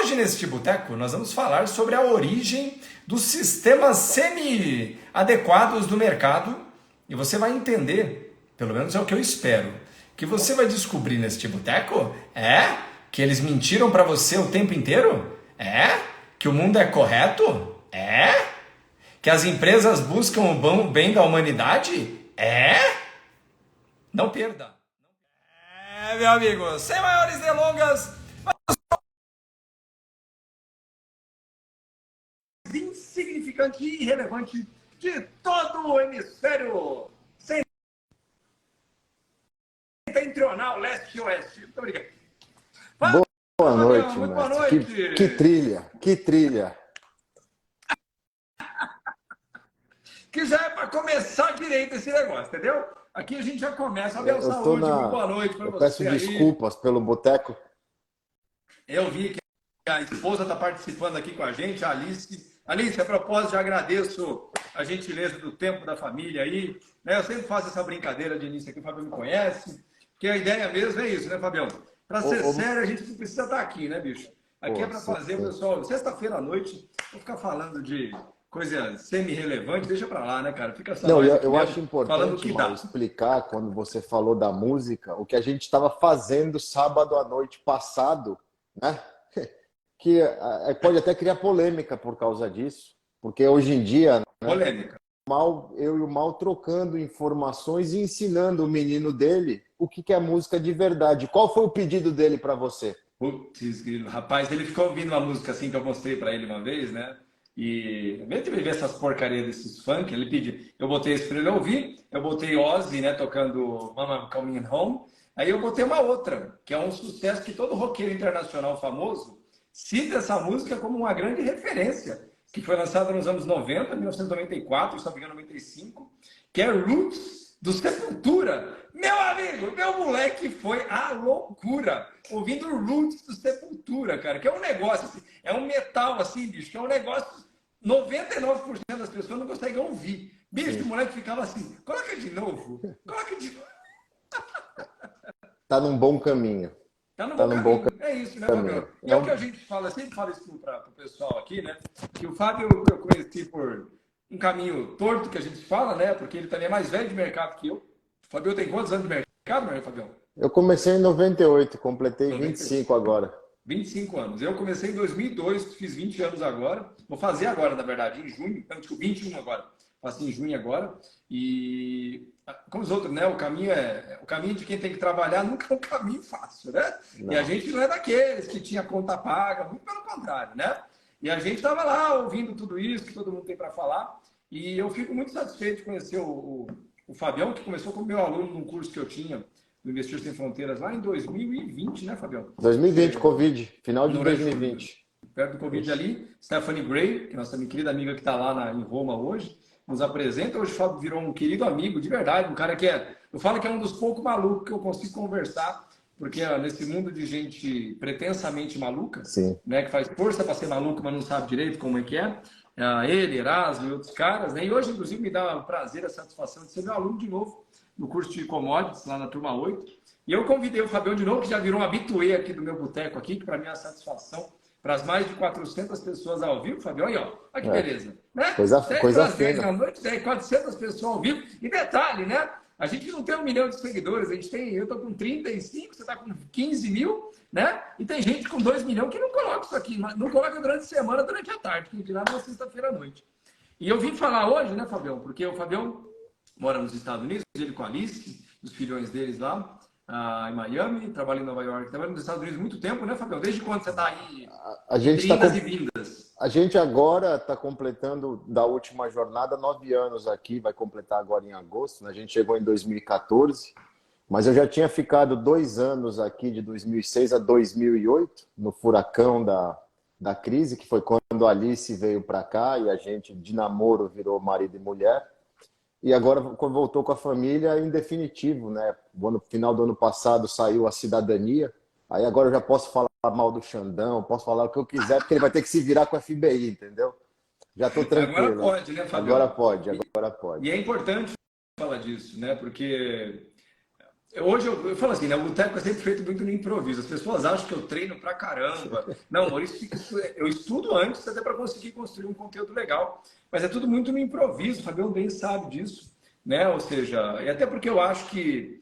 Hoje, neste boteco, nós vamos falar sobre a origem dos sistemas semi-adequados do mercado e você vai entender, pelo menos é o que eu espero, que você vai descobrir neste boteco que eles mentiram para você o tempo inteiro? Que o mundo é correto? Que as empresas buscam o bem da humanidade? Não perda! Meu amigo, sem maiores delongas, insignificante e irrelevante de todo o hemisfério setentrional, leste e oeste. Muito obrigado. Boa noite, muito boa mestre. noite. Que trilha, que trilha. Que já é para começar direito esse negócio, entendeu? Aqui a gente já começa. Abel, saúde, muito boa noite para você. Peço desculpas pelo boteco. Eu vi que a esposa está participando aqui com a gente, a Alice. Alice, a propósito, já agradeço a gentileza do tempo da família aí. Eu sempre faço essa brincadeira de início aqui, o Fábio me conhece. Porque a ideia mesmo é isso, né, Fabião? Para ser sério, a gente não precisa estar aqui, né, bicho? Aqui é para fazer, pessoal, sexta-feira à noite, vou ficar falando de coisa semi-relevante, deixa para lá, né, cara? Fica só. Não, eu acho importante que dá. explicar, quando você falou da música, o que a gente estava fazendo sábado à noite passado, né? Que pode até criar polêmica por causa disso, porque hoje em dia, né, polêmica. Eu e o Mal trocando informações e ensinando o menino dele o que é música de verdade. Qual foi o pedido dele para você? Putz, rapaz, ele ficou ouvindo uma música assim que eu mostrei para ele uma vez, né? E ao invés de ver essas porcarias desses funk, ele pediu. Eu botei isso para ele ouvir, eu botei Ozzy, né, tocando Mama Coming Home. Aí eu botei uma outra, que é um sucesso que todo roqueiro internacional famoso cita essa música como uma grande referência, que foi lançada nos anos 90, 1994, se não me engano, 95, que é Roots, do Sepultura. Meu amigo, meu moleque foi a loucura, ouvindo Roots do Sepultura, cara, que é um negócio, assim, é um metal, assim, bicho, que é um negócio, 99% das pessoas não conseguem ouvir. Bicho, o moleque ficava assim, coloca de novo, coloca de novo. Tá num bom caminho. Tá no bom caminho. É isso, né, Fábio? E é o que a gente fala, sempre fala isso para o pessoal aqui, né? Que o Fábio eu conheci por um caminho torto, que a gente fala, né? Porque ele também é mais velho de mercado que eu. O Fábio tem quantos anos de mercado, meu Fabião? Eu comecei em 98, completei 25 agora. 25 anos. Eu comecei em 2002, fiz 20 anos agora. Vou fazer agora, na verdade, em junho. Não, desculpa, 21 agora. Faço em junho agora. E como os outros, né? O caminho de quem tem que trabalhar nunca é um caminho fácil, né? Não. E a gente não é daqueles que tinha conta paga, muito pelo contrário, né? E a gente estava lá ouvindo tudo isso que todo mundo tem para falar. E eu fico muito satisfeito de conhecer o Fabião, que começou como meu aluno num curso que eu tinha do Investir Sem Fronteiras lá em 2020, né, Fabião? 2020, Covid, final de 2020. Perto do Covid ali, Stephanie Gray, que é nossa minha querida amiga que está lá em Roma hoje, nos apresenta. Hoje o Fábio virou um querido amigo, de verdade, um cara que eu falo que é um dos poucos malucos que eu consigo conversar, porque nesse mundo de gente pretensamente maluca, né, que faz força para ser maluco, mas não sabe direito como é que é, ele, Erasmo e outros caras, né? E hoje, inclusive, me dá o prazer, a satisfação de ser meu aluno de novo no curso de Commodities, lá na turma 8. E eu convidei o Fabião de novo, que já virou um habituê aqui do meu boteco aqui, que para mim é uma satisfação. Para as mais de 400 pessoas ao vivo, Fabião, aí, ó, olha que beleza. Né? Coisa fina. Da noite, 400 pessoas ao vivo. E detalhe, né? A gente não tem 1 milhão de seguidores, eu estou com 35, você está com 15 mil, né? E tem gente com 2 milhões que não coloca isso aqui, não coloca durante a semana, durante a tarde, que dirá na sexta-feira à noite. E eu vim falar hoje, né, Fabião? Porque o Fabião mora nos Estados Unidos, ele com a Alice, os filhões deles lá, em Miami, trabalha em Nova York, trabalha nos Estados Unidos há muito tempo, né, Fabião? Desde quando você está aí? E vindas? A gente agora está completando, da última jornada, 9 anos aqui, vai completar agora em agosto, né? A gente chegou em 2014, mas eu já tinha ficado 2 anos aqui, de 2006 a 2008, no furacão da crise, que foi quando a Alice veio para cá e a gente, de namoro, virou marido e mulher. E agora voltou com a família em definitivo, né? No final do ano passado saiu a cidadania. Aí agora eu já posso falar mal do Xandão, posso falar o que eu quiser, porque ele vai ter que se virar com a FBI, entendeu? Já estou tranquilo. Agora pode, né, Fábio? Agora pode. E é importante falar disso, né? Porque Hoje eu falo assim, né? O boteco é sempre feito muito no improviso. As pessoas acham que eu treino pra caramba. Não, Maurício, eu estudo antes até para conseguir construir um conteúdo legal. Mas é tudo muito no improviso. O Fabião bem sabe disso, né? Ou seja, e até porque eu acho que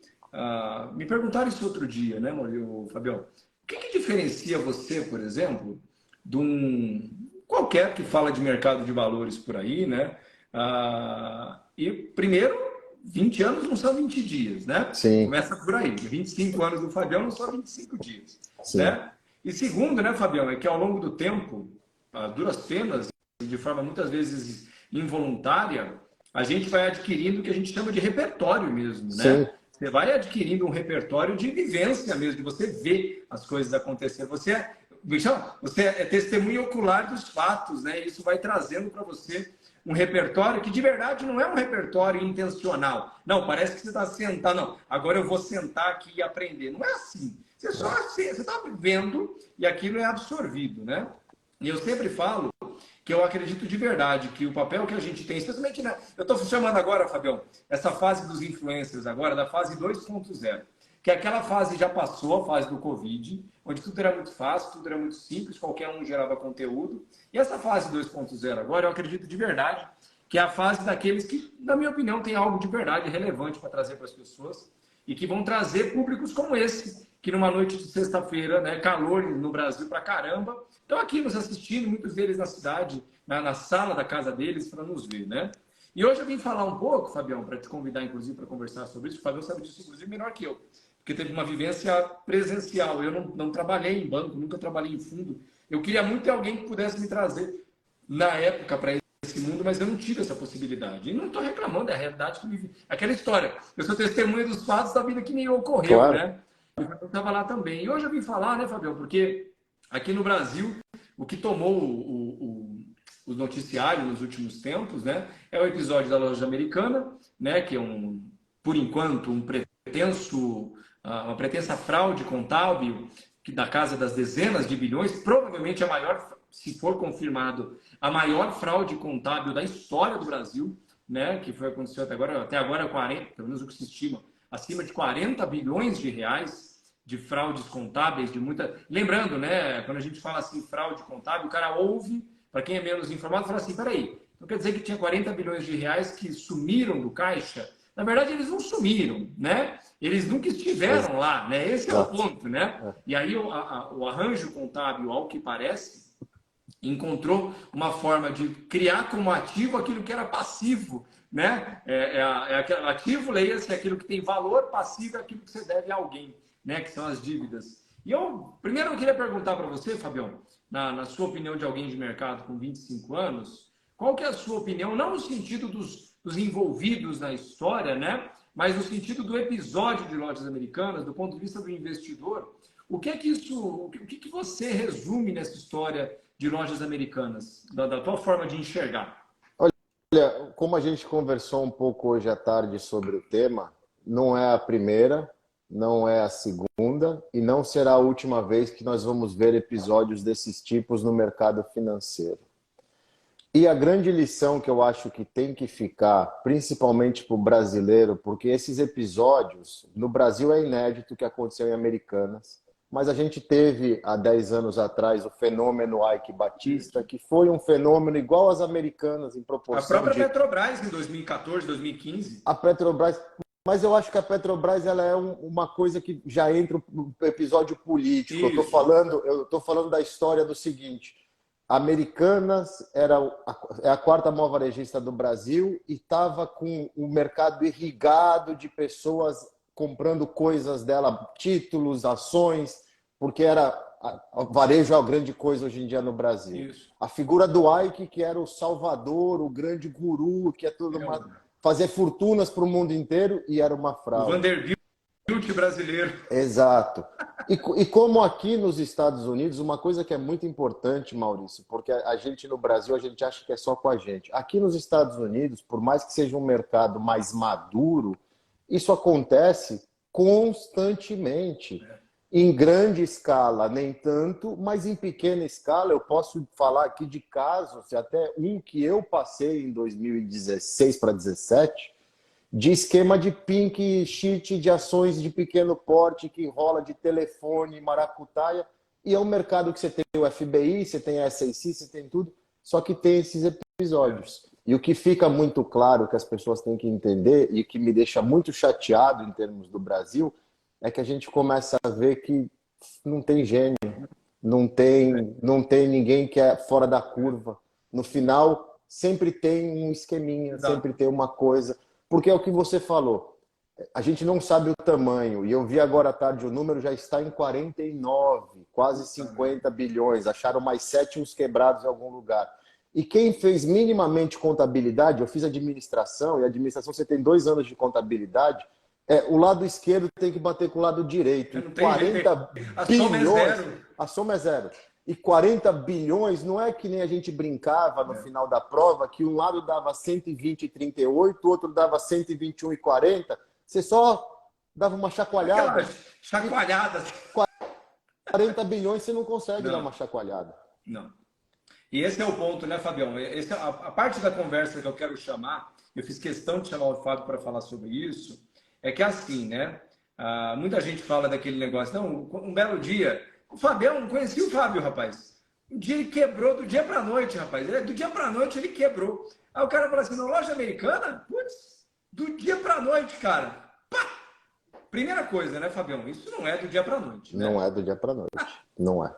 me perguntaram isso outro dia, né, Maurício, Fabião? O que que diferencia você, por exemplo, de um qualquer que fala de mercado de valores por aí, né? E primeiro 20 anos não são 20 dias, né? Sim, Começa por aí. 25 anos do Fabião não são 25 dias, sim, né? E segundo, né, Fabião, é que ao longo do tempo, a duras penas, de forma muitas vezes involuntária, a gente vai adquirindo o que a gente chama de repertório mesmo, sim, né? Você vai adquirindo um repertório de vivência mesmo, de você ver as coisas acontecer. Você é testemunha ocular dos fatos, né? Isso vai trazendo para você um repertório que de verdade não é um repertório intencional. Não, parece que você está sentado. Não, agora eu vou sentar aqui e aprender. Não é assim. Você está vivendo e aquilo é absorvido, né? E eu sempre falo que eu acredito de verdade que o papel que a gente tem, especialmente, né? Eu estou chamando agora, Fabião, essa fase dos influencers agora, da fase 2.0, que aquela fase já passou, a fase do Covid, onde tudo era muito fácil, tudo era muito simples, qualquer um gerava conteúdo. E essa fase 2.0 agora, eu acredito de verdade que é a fase daqueles que, na minha opinião, tem algo de verdade relevante para trazer para as pessoas e que vão trazer públicos como esse, que numa noite de sexta-feira, né, calor no Brasil pra caramba, estão aqui nos assistindo, muitos deles na cidade, na sala da casa deles, para nos ver, né? E hoje eu vim falar um pouco, Fabião, para te convidar, inclusive, para conversar sobre isso. O Fabião sabe disso, inclusive, melhor que eu, porque teve uma vivência presencial. Eu não trabalhei em banco, nunca trabalhei em fundo. Eu queria muito ter alguém que pudesse me trazer, na época, para esse mundo, mas eu não tive essa possibilidade. E não estou reclamando, é a realidade que me vive. Aquela história, eu sou testemunha dos fatos da vida que me ocorreu, claro. né? Eu estava lá também. E hoje eu vim falar, né, Fabião, porque aqui no Brasil, o que tomou o noticiário nos últimos tempos, né, é o episódio da loja americana, né, que é por enquanto, uma pretensa fraude contábil que da casa das dezenas de bilhões, provavelmente a maior, se for confirmado, a maior fraude contábil da história do Brasil, né, que foi aconteceu até agora 40, pelo menos o que se estima, acima de 40 bilhões de reais de fraudes contábeis, de muita. Lembrando, né, quando a gente fala assim, fraude contábil, o cara ouve, para quem é menos informado, fala assim: peraí, não quer dizer que tinha 40 bilhões de reais que sumiram do caixa? Na verdade, eles não sumiram, né? Eles nunca estiveram lá, né? Esse é o Exato. ponto, né? E aí o arranjo contábil, ao que parece, encontrou uma forma de criar como ativo aquilo que era passivo, né? Ativo, leia-se aquilo que tem valor, passivo é aquilo que você deve a alguém, né? Que são as dívidas. E primeiro eu queria perguntar para você, Fabião, na sua opinião de alguém de mercado com 25 anos, qual que é a sua opinião, não no sentido dos envolvidos na história, né? Mas no sentido do episódio de lojas americanas, do ponto de vista do investidor, o que é que isso, o que que você resume nessa história de lojas americanas, da tua forma de enxergar? Olha, como a gente conversou um pouco hoje à tarde sobre o tema, não é a primeira, não é a segunda e não será a última vez que nós vamos ver episódios desses tipos no mercado financeiro. E a grande lição que eu acho que tem que ficar, principalmente para o brasileiro, porque esses episódios, no Brasil é inédito que aconteceu em Americanas, mas a gente teve há 10 anos atrás o fenômeno Ike Batista, que foi um fenômeno igual às Americanas em A proporção própria de... Petrobras em 2014, 2015. A Petrobras... Mas eu acho que a Petrobras ela é uma coisa que já entra no episódio político. Isso. Eu tô falando da história do seguinte: Americanas é a quarta maior varejista do Brasil e estava com o mercado irrigado de pessoas comprando coisas dela, títulos, ações, porque o varejo é a grande coisa hoje em dia no Brasil. Isso. A figura do Ike, que era o salvador, o grande guru, que é tudo fazer fortunas para o mundo inteiro, e era uma O fraude. Vanderbilt brasileiro. Exato. E como aqui nos Estados Unidos, uma coisa que é muito importante, Maurício, porque a gente no Brasil, a gente acha que é só com a gente. Aqui nos Estados Unidos, por mais que seja um mercado mais maduro, isso acontece constantemente. Em grande escala, nem tanto, mas em pequena escala, eu posso falar aqui de casos, até um que eu passei em 2016 para 2017, de esquema de pink sheet, de ações de pequeno porte, que rola de telefone, maracutaia, e é um mercado que você tem o FBI, você tem a SEC, você tem tudo, só que tem esses episódios. E o que fica muito claro que as pessoas têm que entender, e que me deixa muito chateado em termos do Brasil, é que a gente começa a ver que não tem gênio, não tem ninguém que é fora da curva. No final, sempre tem um esqueminha, sempre tem uma coisa. Porque é o que você falou, a gente não sabe o tamanho, e eu vi agora à tarde o número já está em 49, quase 50 bilhões, acharam mais 7 uns quebrados em algum lugar. E quem fez minimamente contabilidade, eu fiz administração, e administração você tem 2 anos de contabilidade, o lado esquerdo tem que bater com o lado direito. E 40 bilhões, a soma é zero. E 40 bilhões não é que nem a gente brincava no final da prova, que um lado dava 120,38, o outro dava 121,40. Você só dava uma chacoalhada. Aquelas chacoalhadas. 40 bilhões você não consegue dar uma chacoalhada. Não. E esse é o ponto, né, Fabião? Esse é a parte da conversa que eu quero chamar, eu fiz questão de chamar o Fábio para falar sobre isso, é que assim, né? Muita gente fala daquele negócio, não, um belo dia, o Fabião, não conhecia o Fábio, rapaz. Um dia ele quebrou do dia para a noite, rapaz. Do dia para a noite ele quebrou. Aí o cara fala assim, na loja americana? Putz, do dia para a noite, cara. Pá! Primeira coisa, né, Fabião? Isso não é do dia para a noite. Né? Não é do dia para a noite. Não é.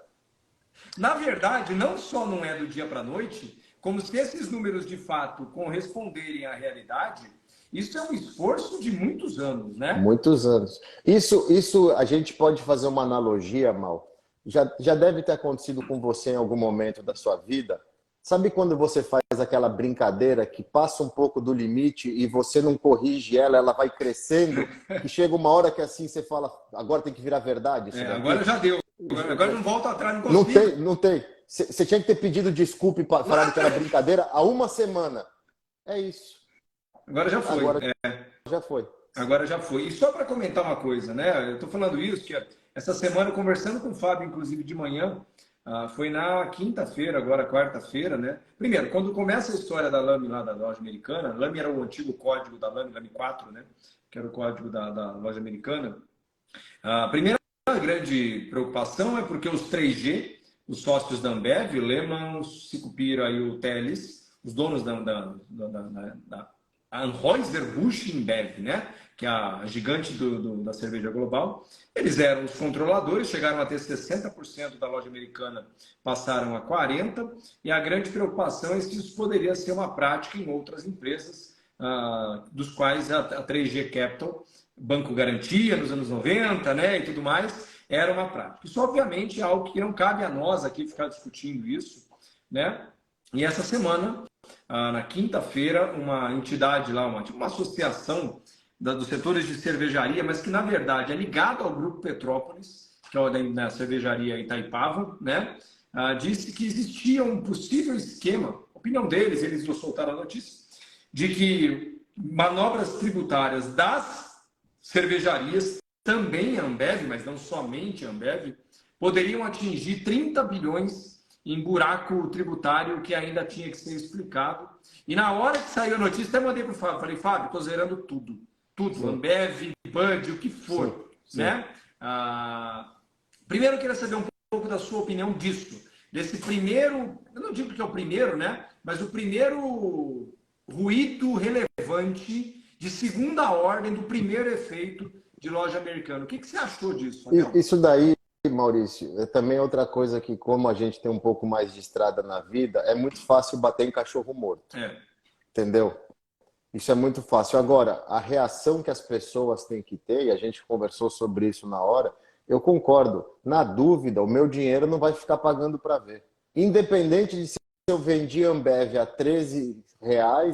Na verdade, não só não é do dia para a noite, como se esses números de fato corresponderem à realidade, isso é um esforço de muitos anos, né? Muitos anos. Isso a gente pode fazer uma analogia, Mal. Já deve ter acontecido com você em algum momento da sua vida. Sabe quando você faz aquela brincadeira que passa um pouco do limite e você não corrige ela, ela vai crescendo, e chega uma hora que assim você fala, agora tem que virar verdade? Agora já deu. Agora não volta atrás, não consigo. Não tem. Você tinha que ter pedido desculpa e falado que era brincadeira há uma semana. É isso. Agora já foi. Já foi. Agora já foi. E só para comentar uma coisa, né? Eu estou falando isso, que essa semana, conversando com o Fábio, inclusive de manhã, foi na quinta-feira, agora quarta-feira, né? Primeiro, quando começa a história da Lame lá da loja americana, Lame era o antigo código da Lame, Lame 4, né? Que era o código da loja americana. A primeira grande preocupação é porque os 3G, os sócios da Ambev, o Lehman, o Sicupira e o Teles, os donos da Anheuser-Busch InBev, né? Que é a gigante da cerveja global, eles eram os controladores, chegaram a ter 60% da loja americana, passaram a 40%, e a grande preocupação é que isso poderia ser uma prática em outras empresas, dos quais a 3G Capital, Banco Garantia nos anos 90, né, e tudo mais, era uma prática. Isso, obviamente, é algo que não cabe a nós aqui ficar discutindo isso, né? E essa semana, na quinta-feira, uma entidade lá, uma associação dos setores de cervejaria, mas que, na verdade, é ligado ao Grupo Petrópolis, que é da cervejaria Itaipava, né? Disse que existia um possível esquema, opinião deles, eles nos soltaram a notícia, de que manobras tributárias das cervejarias, também a Ambev, mas não somente a Ambev, poderiam atingir 30 bilhões em buraco tributário que ainda tinha que ser explicado. E na hora que saiu a notícia, até mandei para o Fábio, falei, Fábio, estou zerando tudo. Tudo, sim. Ambev, Bud, o que for. Sim. Né? Primeiro eu queria saber um pouco da sua opinião disso. Desse primeiro, eu não digo que é o primeiro, né? Mas o primeiro ruído relevante de segunda ordem do primeiro efeito de loja americana. O que você achou disso, Fabião? Isso daí, Maurício, é também outra coisa que, como a gente tem um pouco mais de estrada na vida, é muito fácil bater em cachorro morto. Entendeu? Isso é muito fácil. Agora, a reação que as pessoas têm que ter, e a gente conversou sobre isso na hora, eu concordo. Na dúvida, o meu dinheiro não vai ficar pagando para ver. Independente de se eu vendi a Ambev a R$13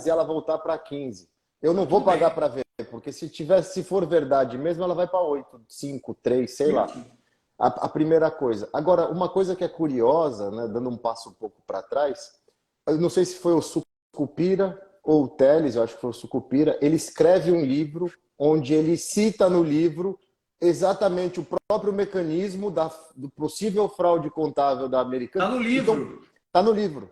e ela voltar para 15. Eu não vou pagar para ver, porque se for verdade mesmo, ela vai para 8, 5, 3, sei lá. A primeira coisa. Agora, uma coisa que é curiosa, né, dando um passo um pouco para trás, eu não sei se foi o Sucupira ou o Teles, eu acho que foi o Sucupira, ele escreve um livro onde ele cita no livro exatamente o próprio mecanismo do possível fraude contábil da Americana. Está no livro. Está no livro.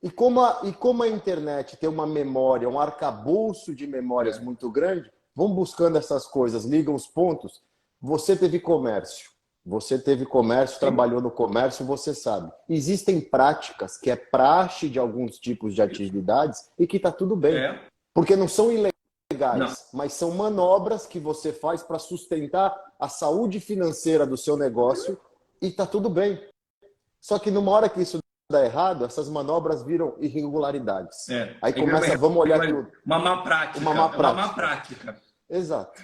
E como a internet tem uma memória, um arcabouço de memórias muito grande, vão buscando essas coisas, ligam os pontos. Você teve comércio. Você teve comércio, trabalhou no comércio, você sabe. Existem práticas que é praxe de alguns tipos de atividades e que está tudo bem. Porque não são ilegais, mas são manobras que você faz para sustentar a saúde financeira do seu negócio e está tudo bem. Só que numa hora que isso dá errado, essas manobras viram irregularidades. Aí começa, vamos olhar tudo. Uma má prática. Uma má prática. Uma má prática. Exato.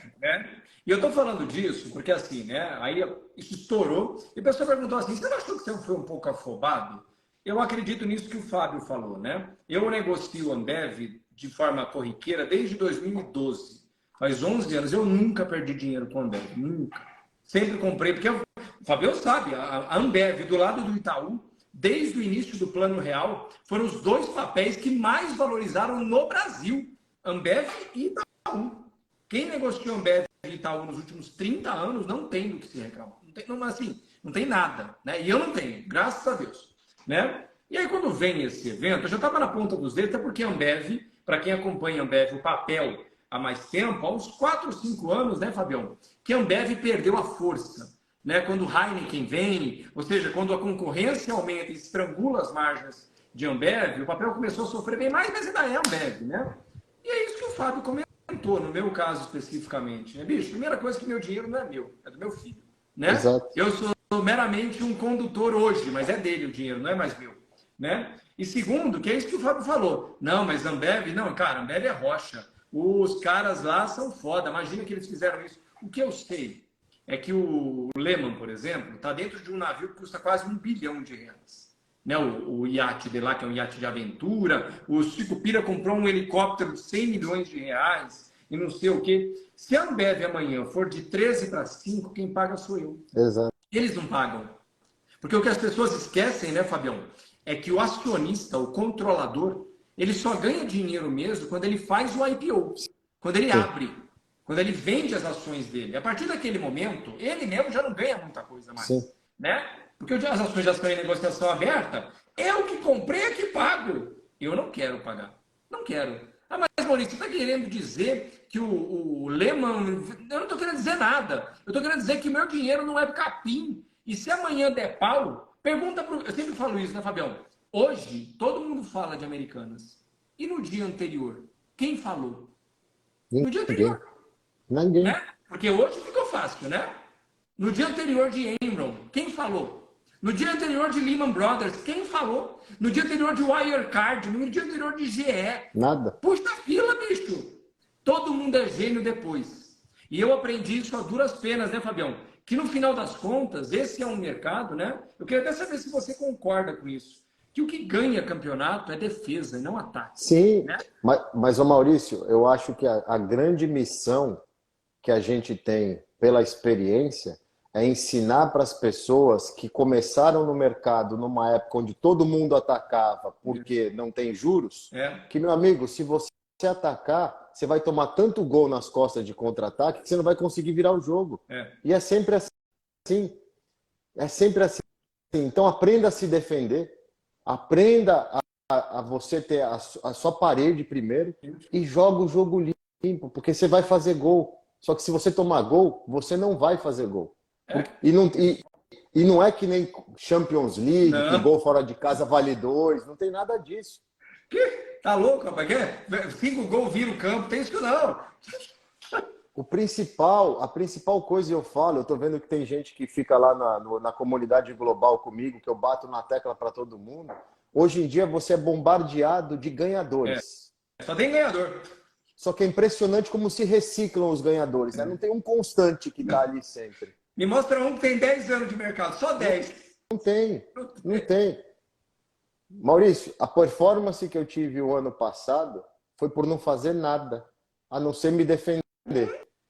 E eu estou falando disso porque, assim, né? Aí isso estourou e a pessoa perguntou assim: você não achou que você foi um pouco afobado? Eu acredito nisso que o Fábio falou, né? Eu negocio Ambev de forma corriqueira desde 2012. Faz 11 anos. Eu nunca perdi dinheiro com Ambev. Nunca. Sempre comprei, porque o Fábio sabe, a Ambev do lado do Itaú, desde o início do Plano Real, foram os dois papéis que mais valorizaram no Brasil. Ambev e Itaú. Quem negociou Ambev e Itaú nos últimos 30 anos não tem do que se reclamar. Não tem nada. Né? E eu não tenho, graças a Deus. Né? E aí, quando vem esse evento, eu já estava na ponta dos dedos, até porque Ambev, para quem acompanha Ambev, o papel há mais tempo, há uns 4 ou 5 anos, né, Fabião? Que Ambev perdeu a força. Né? Quando o Heineken vem, ou seja, quando a concorrência aumenta e estrangula as margens de Ambev, o papel começou a sofrer bem mais, mas ainda é Ambev, né? E é isso que o Fábio comentou, no meu caso especificamente. Né? Bicho, primeira coisa que meu dinheiro não é meu, é do meu filho. Né? Exato. Eu sou meramente um condutor hoje, mas é dele o dinheiro, não é mais meu. Né? E segundo, que é isso que o Fábio falou. Não, mas Ambev, não, cara, Ambev é rocha. Os caras lá são foda, imagina que eles fizeram isso. O que eu sei é que o Lehman, por exemplo, está dentro de um navio que custa quase R$ 1 bilhão. Né? O iate de lá, que é um iate de aventura. O Sicupira comprou um helicóptero de 100 milhões de reais e não sei o quê. Se a Ambev amanhã for de 13 para 5, quem paga sou eu. Exato. Eles não pagam. Porque o que as pessoas esquecem, né, Fabião, é que o acionista, o controlador, ele só ganha dinheiro mesmo quando ele faz o IPO, quando ele abre, quando ele vende as ações dele. A partir daquele momento, ele mesmo já não ganha muita coisa mais. Né? Porque as ações já estão em negociação aberta, eu que comprei é que pago. Eu não quero pagar. Não quero. Ah, mas Maurício, você está querendo dizer que o Lehman... Eu não estou querendo dizer nada. Eu estou querendo dizer que meu dinheiro não é capim. E se amanhã der pau, pergunta para... Eu sempre falo isso, né, Fabião? Hoje, todo mundo fala de Americanas. E no dia anterior? Quem falou? No dia anterior. Ninguém. Né? Porque hoje ficou fácil, né? No dia anterior de Enron, quem falou? No dia anterior de Lehman Brothers, quem falou? No dia anterior de Wirecard, no dia anterior de GE. Nada. Puxa fila, bicho. Todo mundo é gênio depois. E eu aprendi isso a duras penas, né, Fabião? Que no final das contas, esse é um mercado, né? Eu queria até saber se você concorda com isso. Que o que ganha campeonato é defesa e não ataque. Sim, né? mas ô Maurício, eu acho que a grande missão que a gente tem pela experiência é ensinar para as pessoas que começaram no mercado numa época onde todo mundo atacava porque não tem juros, que, meu amigo, se você atacar, você vai tomar tanto gol nas costas de contra-ataque que você não vai conseguir virar o jogo. E é sempre assim. É sempre assim. Então aprenda a se defender, aprenda a você ter a sua parede primeiro e joga o jogo limpo, porque você vai fazer gol. Só que se você tomar gol, você não vai fazer gol. E não é que nem Champions League, que gol fora de casa vale 2, não tem nada disso. Tá louco, rapaz? 5 gols vira o campo, tem isso não. A principal coisa eu falo, eu tô vendo que tem gente que fica lá na comunidade global comigo, que eu bato na tecla para todo mundo. Hoje em dia você é bombardeado de ganhadores. Só tem ganhador. Só que é impressionante como se reciclam os ganhadores, né? Não tem um constante que tá ali sempre. Me mostra um que tem 10 anos de mercado, só 10. Não tem. Maurício, a performance que eu tive o ano passado foi por não fazer nada, a não ser me defender.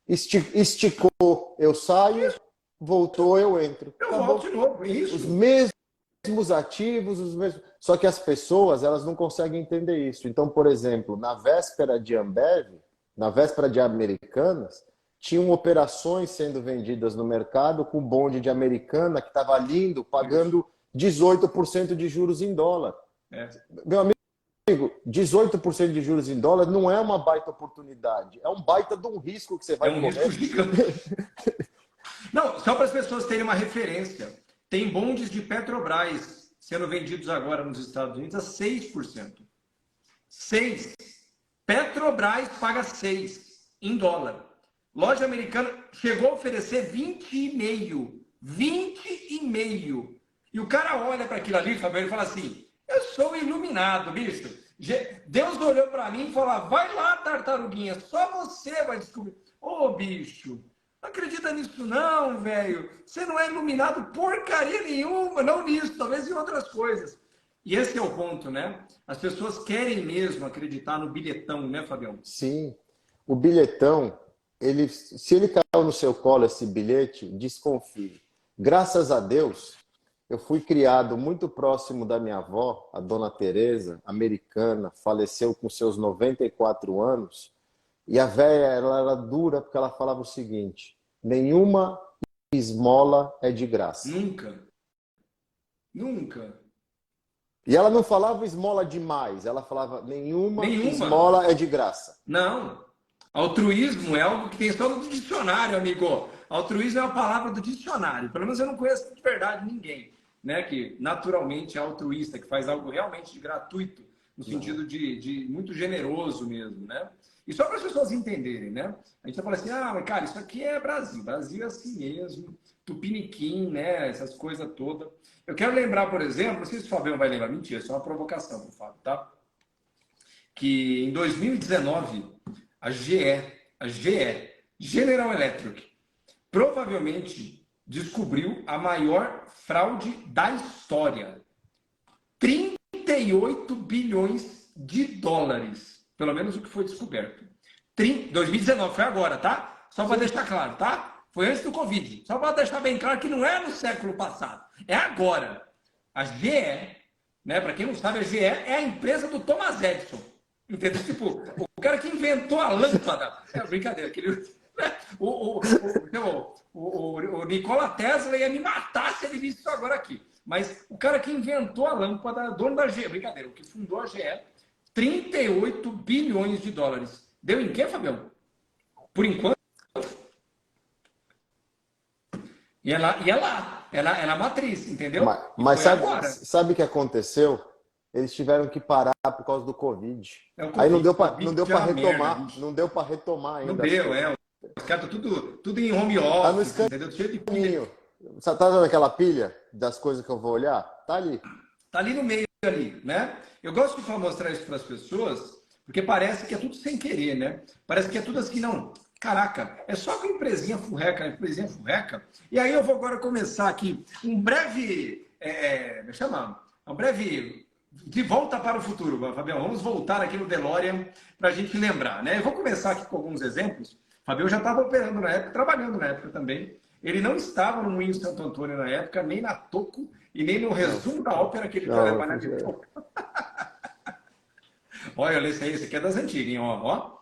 Esticou, eu saio, voltou, eu entro. Eu volto de novo, isso. Os mesmos ativos, os mesmos... Só que as pessoas, elas não conseguem entender isso. Então, por exemplo, na véspera de Ambev, na véspera de Americanas, tinham operações sendo vendidas no mercado com bonde de Americana que estava lindo, pagando 18% de juros em dólar. Meu amigo, amigo, 18% de juros em dólar não é uma baita oportunidade. É um baita de um risco que você vai correr. Risco gigante. Não, só para as pessoas terem uma referência. Tem bondes de Petrobras sendo vendidos agora nos Estados Unidos a 6%. 6%. Petrobras paga 6% em dólar. Loja americana chegou a oferecer 20,5%. 20,5%. E o cara olha para aquilo ali, Fabio, e fala assim, eu sou iluminado, bicho. Deus olhou para mim e falou, vai lá, tartaruguinha, só você vai descobrir. Ô, bicho, não acredita nisso não, velho. Você não é iluminado porcaria nenhuma, não nisso, talvez em outras coisas. E esse é o ponto, né? As pessoas querem mesmo acreditar no bilhetão, né, Fabião? Sim. O bilhetão, se ele caiu no seu colo, esse bilhete, desconfie. Graças a Deus, eu fui criado muito próximo da minha avó, a dona Teresa, americana, faleceu com seus 94 anos. E a véia, ela era dura porque ela falava o seguinte, nenhuma esmola é de graça. Nunca. Nunca. E ela não falava esmola demais, ela falava nenhuma esmola é de graça. Não. Altruísmo é algo que tem só no dicionário, amigo. Altruísmo é uma palavra do dicionário. Pelo menos eu não conheço de verdade ninguém, né, que naturalmente é altruísta, que faz algo realmente de gratuito, no sentido de muito generoso mesmo, né? E só para as pessoas entenderem, né? A gente vai falar assim, mas cara, isso aqui é Brasil. Brasil é assim mesmo, tupiniquim, né? Essas coisas todas. Eu quero lembrar, por exemplo, não sei se o Fabião vai lembrar, mentira, isso é uma provocação pro Fábio, tá? Que em 2019, a GE, General Electric, provavelmente descobriu a maior fraude da história. 38 bilhões de dólares, pelo menos o que foi descoberto. 2019, foi agora, tá? Só para deixar claro, tá? Foi antes do Covid. Só para deixar bem claro que não é no século passado, é agora. A GE, né, para quem não sabe, a GE é a empresa do Thomas Edison. Entendeu? Tipo, o cara que inventou a lâmpada. É brincadeira, aquele... O Nikola Tesla ia me matar se ele visse isso agora aqui. Mas o cara que inventou a lâmpada, dono da GE, brincadeira, o que fundou a GE, 38 bilhões de dólares. Deu em quê, Fabião? Por enquanto. E é lá. É na matriz, entendeu? Mas sabe o que aconteceu? Eles tiveram que parar por causa do Covid. Aí não deu para retomar. Merda, não deu para retomar ainda. Não deu, Os caras estão tudo em home office, tá entendeu? Cheio de pilha. Você tá vendo aquela pilha das coisas que eu vou olhar? Tá ali. Tá ali no meio, ali, né? Eu gosto de mostrar isso para as pessoas, porque parece que é tudo sem querer, né? Parece que é tudo assim, não. Caraca, é só com empresinha furreca. E aí eu vou agora começar aqui um breve... Um breve... De volta para o futuro, Fabião. Vamos voltar aqui no DeLorean para a gente lembrar, né? Eu vou começar aqui com alguns exemplos. O Fabião já estava operando na época, trabalhando na época também. Ele não estava no Moinho Santo Antônio na época, nem na Toco e nem no resumo da ópera que ele trabalhava de Toco. Olha, esse aqui é das antigas, hein? Ó.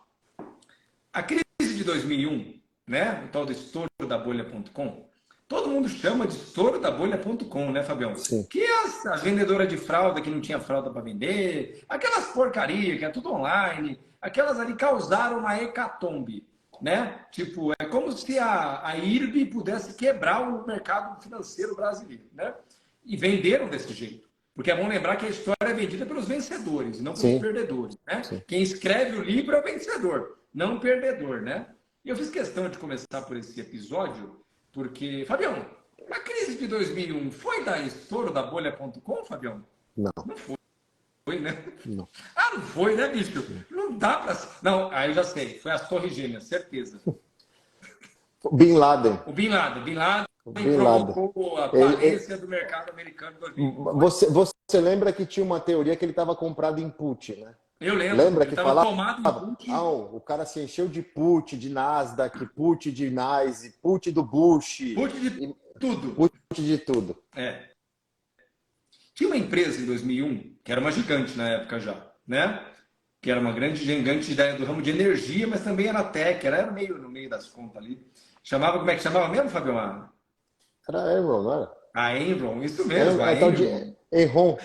A crise de 2001, né? O tal do estouro da bolha.com. Todo mundo chama de estouro da bolha.com, né, Fabião? Sim. Que é a vendedora de fralda que não tinha fralda para vender, aquelas porcaria que é tudo online, aquelas ali causaram uma hecatombe, né? Tipo, é como se a IRB pudesse quebrar o mercado financeiro brasileiro, né? E venderam desse jeito. Porque é bom lembrar que a história é vendida pelos vencedores, não pelos perdedores, né? Sim. Quem escreve o livro é o vencedor, não o perdedor, né? E eu fiz questão de começar por esse episódio porque, Fabião, a crise de 2001 foi da estouro da bolha.com, Fabião? Não. Não foi. Foi, né? Não. Não foi, né, bicho? Não dá pra... Não, aí eu já sei. Foi as Torres Gêmeas, certeza. Bin Laden. O Bin Laden provocou a falência do mercado americano em 2001. Você lembra que tinha uma teoria que ele estava comprado em put, né? Eu lembro. Lembra que falava? O cara se encheu de put, de Nasdaq, put de NYSE, put do Bush. Put de tudo. Put de tudo. É. Tinha uma empresa em 2001, que era uma gigante na época já, né? Que era uma grande gigante do ramo de energia, mas também era tech, era meio no meio das contas ali. Como é que chamava mesmo, Fabião? Era Enron, não era? A Enron, isso mesmo. Enron.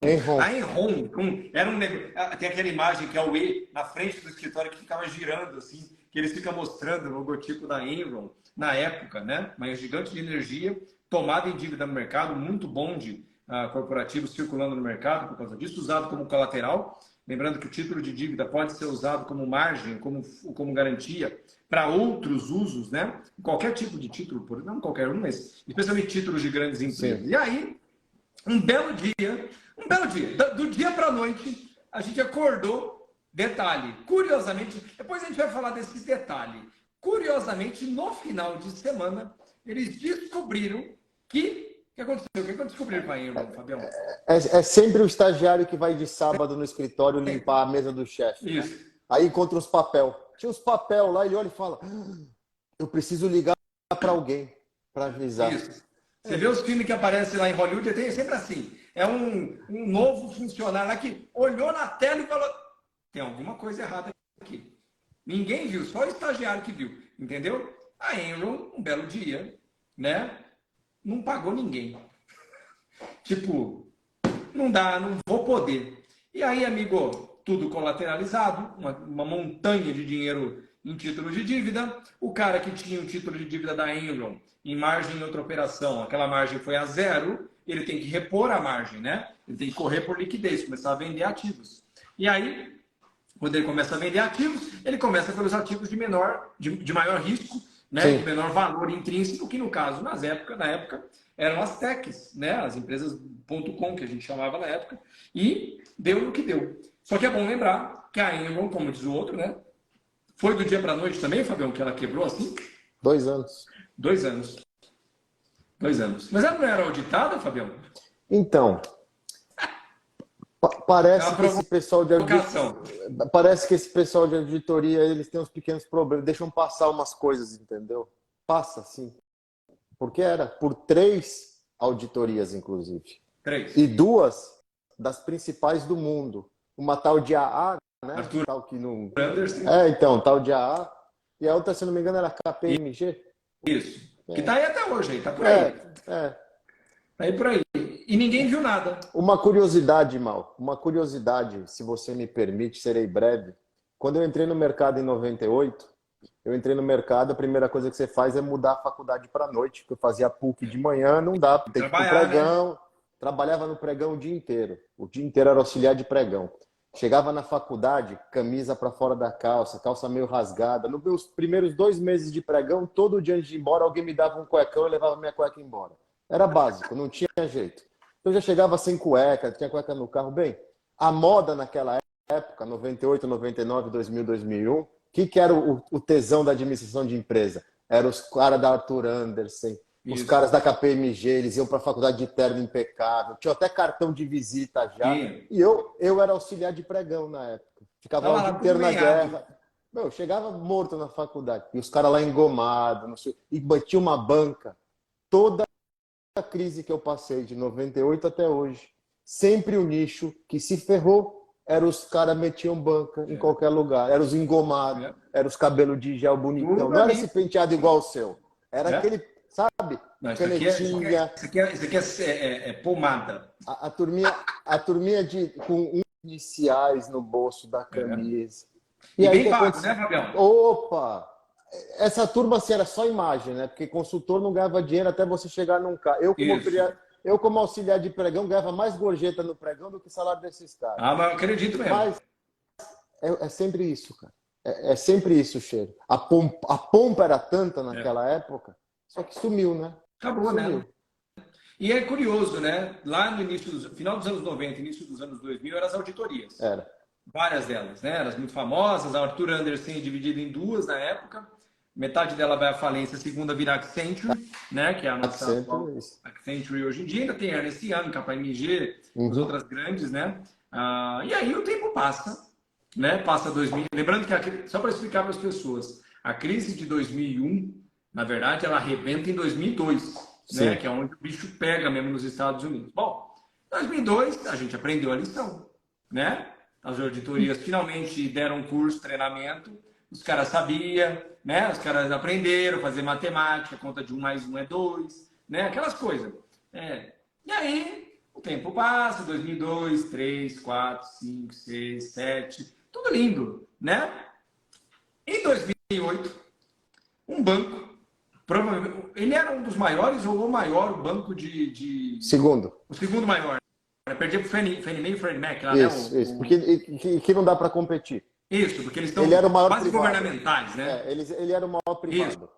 Enron. A Enron, era um negócio, tem aquela imagem que é o E na frente do escritório que ficava girando, assim, que eles ficam mostrando o logotipo da Enron na época, né? Uma gigante de energia, tomada em dívida no mercado, muito bonde corporativo circulando no mercado por causa disso, usado como colateral. Lembrando que o título de dívida pode ser usado como margem, como garantia para outros usos, né? Qualquer tipo de título, não qualquer um, mas especialmente títulos de grandes empresas. Sim. E aí, um belo dia, do dia para a noite, a gente acordou, detalhe, curiosamente, depois a gente vai falar desse detalhe, curiosamente, no final de semana, eles descobriram que... O que aconteceu? O que descobriram com a Enron, Fabião? É sempre o estagiário que vai de sábado no escritório limpar a mesa do chefe. Isso. Né? Aí encontra os papel. Tinha os papel lá, ele olha e fala: eu preciso ligar para alguém para avisar. Isso. Você vê os filmes que aparecem lá em Hollywood, é sempre assim. É um novo funcionário lá que olhou na tela e falou: tem alguma coisa errada aqui. Ninguém viu, só o estagiário que viu. Entendeu? A Enron, um belo dia, né? Não pagou ninguém. Tipo, não dá, não vou poder. E aí, amigo, tudo colateralizado, uma montanha de dinheiro em título de dívida. O cara que tinha o título de dívida da Enron em margem em outra operação, aquela margem foi a zero, ele tem que repor a margem, né? Ele tem que correr por liquidez, começar a vender ativos. E aí, quando ele começa a vender ativos, ele começa pelos ativos de maior risco, né? De menor valor intrínseco, que no caso, na época, eram as techs, né? As empresas .com, que a gente chamava na época, e deu no que deu. Só que é bom lembrar que a Enron, como diz o outro, né? Foi do dia para a noite também, Fabião, que ela quebrou assim? 2 anos. 2 anos. 2 anos. Mas ela não era auditada, Fabião? Então, parece que esse pessoal de auditoria, eles têm uns pequenos problemas, deixam passar umas coisas, entendeu? Passa, sim. Porque era por 3 auditorias, inclusive. 3. E 2 das principais do mundo. Uma tal de AA, né? Arthur tal que não... Anderson. Então, tal de AA. E a outra, se não me engano, era KPMG. Isso. Que tá aí até hoje, tá por aí. Tá aí por aí. E ninguém viu nada. Uma curiosidade, Mal. Uma curiosidade, se você me permite, serei breve. Quando eu entrei no mercado em 98, a primeira coisa que você faz é mudar a faculdade para noite, porque eu fazia PUC de manhã, não dá, tem que ir pro pregão. Né? Trabalhava no pregão o dia inteiro. O dia inteiro era auxiliar de pregão. Chegava na faculdade, camisa para fora da calça meio rasgada. Nos meus primeiros 2 meses de pregão, todo dia antes de ir embora, alguém me dava um cuecão e levava minha cueca embora. Era básico, não tinha jeito. Então eu já chegava sem cueca, tinha cueca no carro. Bem, a moda naquela época, 98, 99, 2000, 2001, o que era o tesão da administração de empresa? Eram os caras da Arthur Andersen, os caras da KPMG, eles iam para a faculdade de terno impecável, tinha até cartão de visita já. E eu era auxiliar de pregão na época. Ficava o dia inteiro na guerra. Meu, eu chegava morto na faculdade. E os caras lá engomados, e batia uma banca. Toda a crise que eu passei, de 98 até hoje, sempre o nicho que se ferrou era os caras metiam banca em qualquer lugar. Era os engomados, era os cabelos de gel bonitão. Não era esse penteado igual o seu. Era aquele... Sabe? Não, canetinha. Isso aqui é pomada. A turminha com iniciais no bolso da camisa. E bem pago, né, Fabião? Opa! Essa turma assim, era só imagem, né? Porque consultor não ganhava dinheiro até você chegar num carro. Eu, como auxiliar de pregão, ganhava mais gorjeta no pregão do que salário desses caras. Ah, mas eu acredito mesmo. Mas é sempre isso, cara. É sempre isso, Cheiro. A pompa era tanta naquela época. Só que sumiu, né? Acabou, né? E é curioso, né? Lá no final dos anos 90, início dos anos 2000, eram as auditorias. Era. Várias delas, né? Eram muito famosas. A Arthur Andersen é dividida em 2 na época. Metade dela vai à falência, a segunda vira Accenture, né? Que é a nossa Accenture hoje em dia. Ainda tem Ernst Young, KPMG, as outras grandes, né? E aí o tempo passa, né? Passa 2000. Lembrando que, só para explicar para as pessoas, a crise de 2001... Na verdade, ela arrebenta em 2002, né? Que é onde o bicho pega mesmo nos Estados Unidos. Bom, em 2002, a gente aprendeu a lição, né? As auditorias finalmente deram curso, treinamento, os caras sabiam, né? Os caras aprenderam a fazer matemática, conta de 1 mais 1 é 2, né? Aquelas coisas. E aí, O tempo passa, 2002, 2003, 2004, 2005, 2006, 2007, tudo lindo, né? Em 2008, um banco, provavelmente, ele era um dos maiores ou o maior banco Segundo. o segundo maior. Perdi para o Fannie Mae e Freddie Mac lá, né? Isso. Porque que não dá para competir. Isso, porque eles estão Ele era o maior quase privado. governamentais, né? Ele era o maior privado.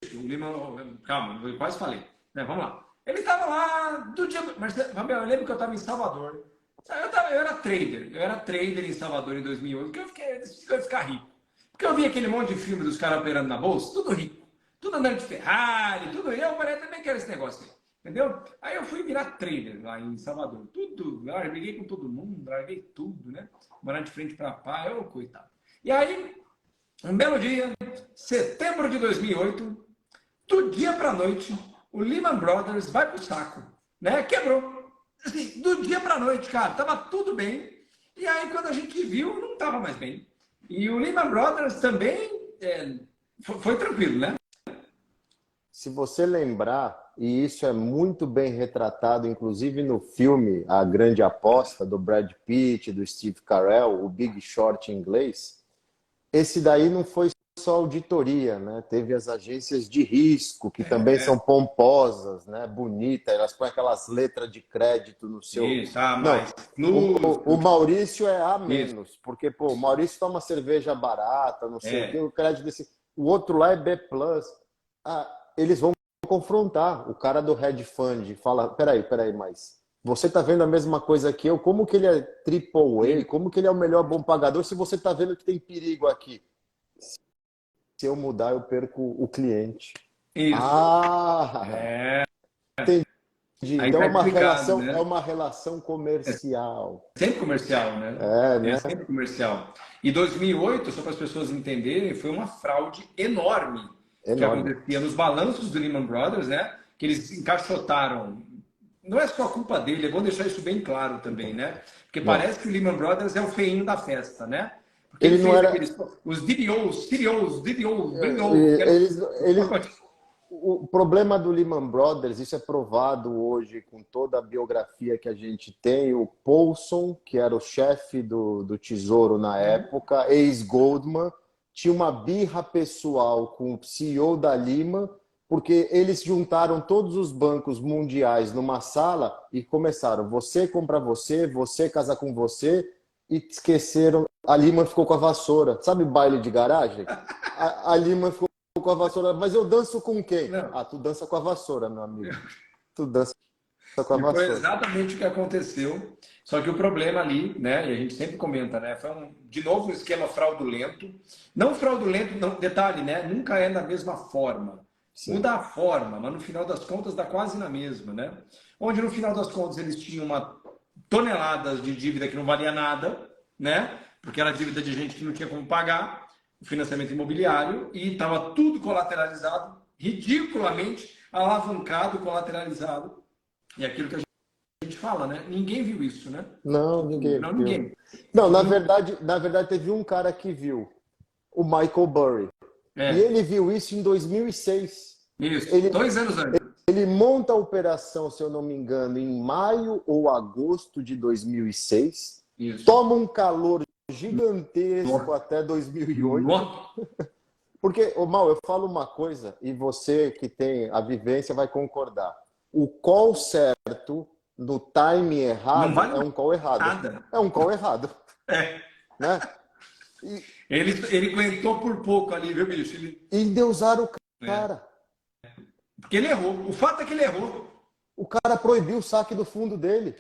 Isso. O Lehman, calma, eu quase falei. Né? Vamos lá. Ele estava lá do dia. Mas, Fabio, eu lembro que eu estava em Salvador. Eu era trader. Eu era trader em Salvador em 2008, porque eu ia ficar rico. Porque eu vi aquele monte de filme dos caras operando na bolsa, tudo rico. Tudo andando de Ferrari, tudo. Eu também quero esse negócio aí. Entendeu? Aí eu fui virar trader lá em Salvador. Tudo. Eu briguei com todo mundo, larguei tudo, né? Morando de frente para pá, eu, coitado. E aí, um belo dia, setembro de 2008, do dia para a noite, o Lehman Brothers vai pro saco, né? Quebrou. Assim, do dia para a noite, cara, tava tudo bem. E aí, quando a gente viu, não tava mais bem. E o Lehman Brothers também foi tranquilo, né? Se você lembrar, e isso é muito bem retratado, inclusive no filme A Grande Aposta, do Brad Pitt, do Steve Carell, o Big Short em inglês, esse daí não foi só auditoria, né? Teve as agências de risco, que também são pomposas, né? Bonitas, elas põem aquelas letras de crédito no seu... Isso, Não, o Maurício é A menos, porque pô, o Maurício toma cerveja barata, não sei o que, o crédito desse... O outro lá é B+. Eles vão confrontar o cara do hedge fund, fala, peraí, mas você tá vendo a mesma coisa que eu, como que ele é AAA, como que ele é o melhor bom pagador se você tá vendo que tem perigo aqui? Se eu mudar, eu perco o cliente. Isso. Entendi. Então tá é uma relação comercial. É sempre comercial, né? Né? É sempre comercial. E 2008, só para as pessoas entenderem, foi uma fraude enorme. Que acontecia nos balanços do Lehman Brothers, né? Que eles encaixotaram. Não é só culpa dele, é bom deixar isso bem claro também, né? Porque parece que o Lehman Brothers é o feinho da festa, né? Porque ele fez aqueles... Os DDOs, o problema do Lehman Brothers, isso é provado hoje com toda a biografia que a gente tem. O Paulson, que era o chefe do Tesouro na época, ex-Goldman, tinha uma birra pessoal com o CEO da Lehman, porque eles juntaram todos os bancos mundiais numa sala e começaram, você compra você casa com você, e esqueceram, a Lehman ficou com a vassoura. Sabe baile de garagem? A Lehman ficou com a vassoura, mas eu danço com quem? Não. Tu dança com a vassoura, meu amigo. Tu dança com a vassoura. Foi exatamente o que aconteceu. Só que o problema ali, né, e a gente sempre comenta, né, foi de novo um esquema fraudulento. Não fraudulento, não, detalhe, né, nunca é da mesma forma. Sim. Muda a forma, mas no final das contas dá quase na mesma, né? Onde no final das contas eles tinham toneladas de dívida que não valia nada, né? Porque era dívida de gente que não tinha como pagar, o financiamento imobiliário, e estava tudo colateralizado, ridiculamente alavancado, colateralizado. E aquilo que a gente fala, né? Ninguém viu isso, né? Não, ninguém. Não, ninguém. Não, na verdade teve um cara que viu, o Michael Burry. E ele viu isso em 2006. Isso, 2 anos antes. Ele monta a operação, se eu não me engano, em maio ou agosto de 2006. Isso. Toma um calor gigantesco até 2008. Porque, Mal, eu falo uma coisa, e você que tem a vivência vai concordar. O call certo, no time errado, é um call errado. Nada. É um call errado. Né? Ele aguentou por pouco ali, viu, bicho? E endeusaram o cara. Porque ele errou. O fato é que ele errou. O cara proibiu o saque do fundo dele.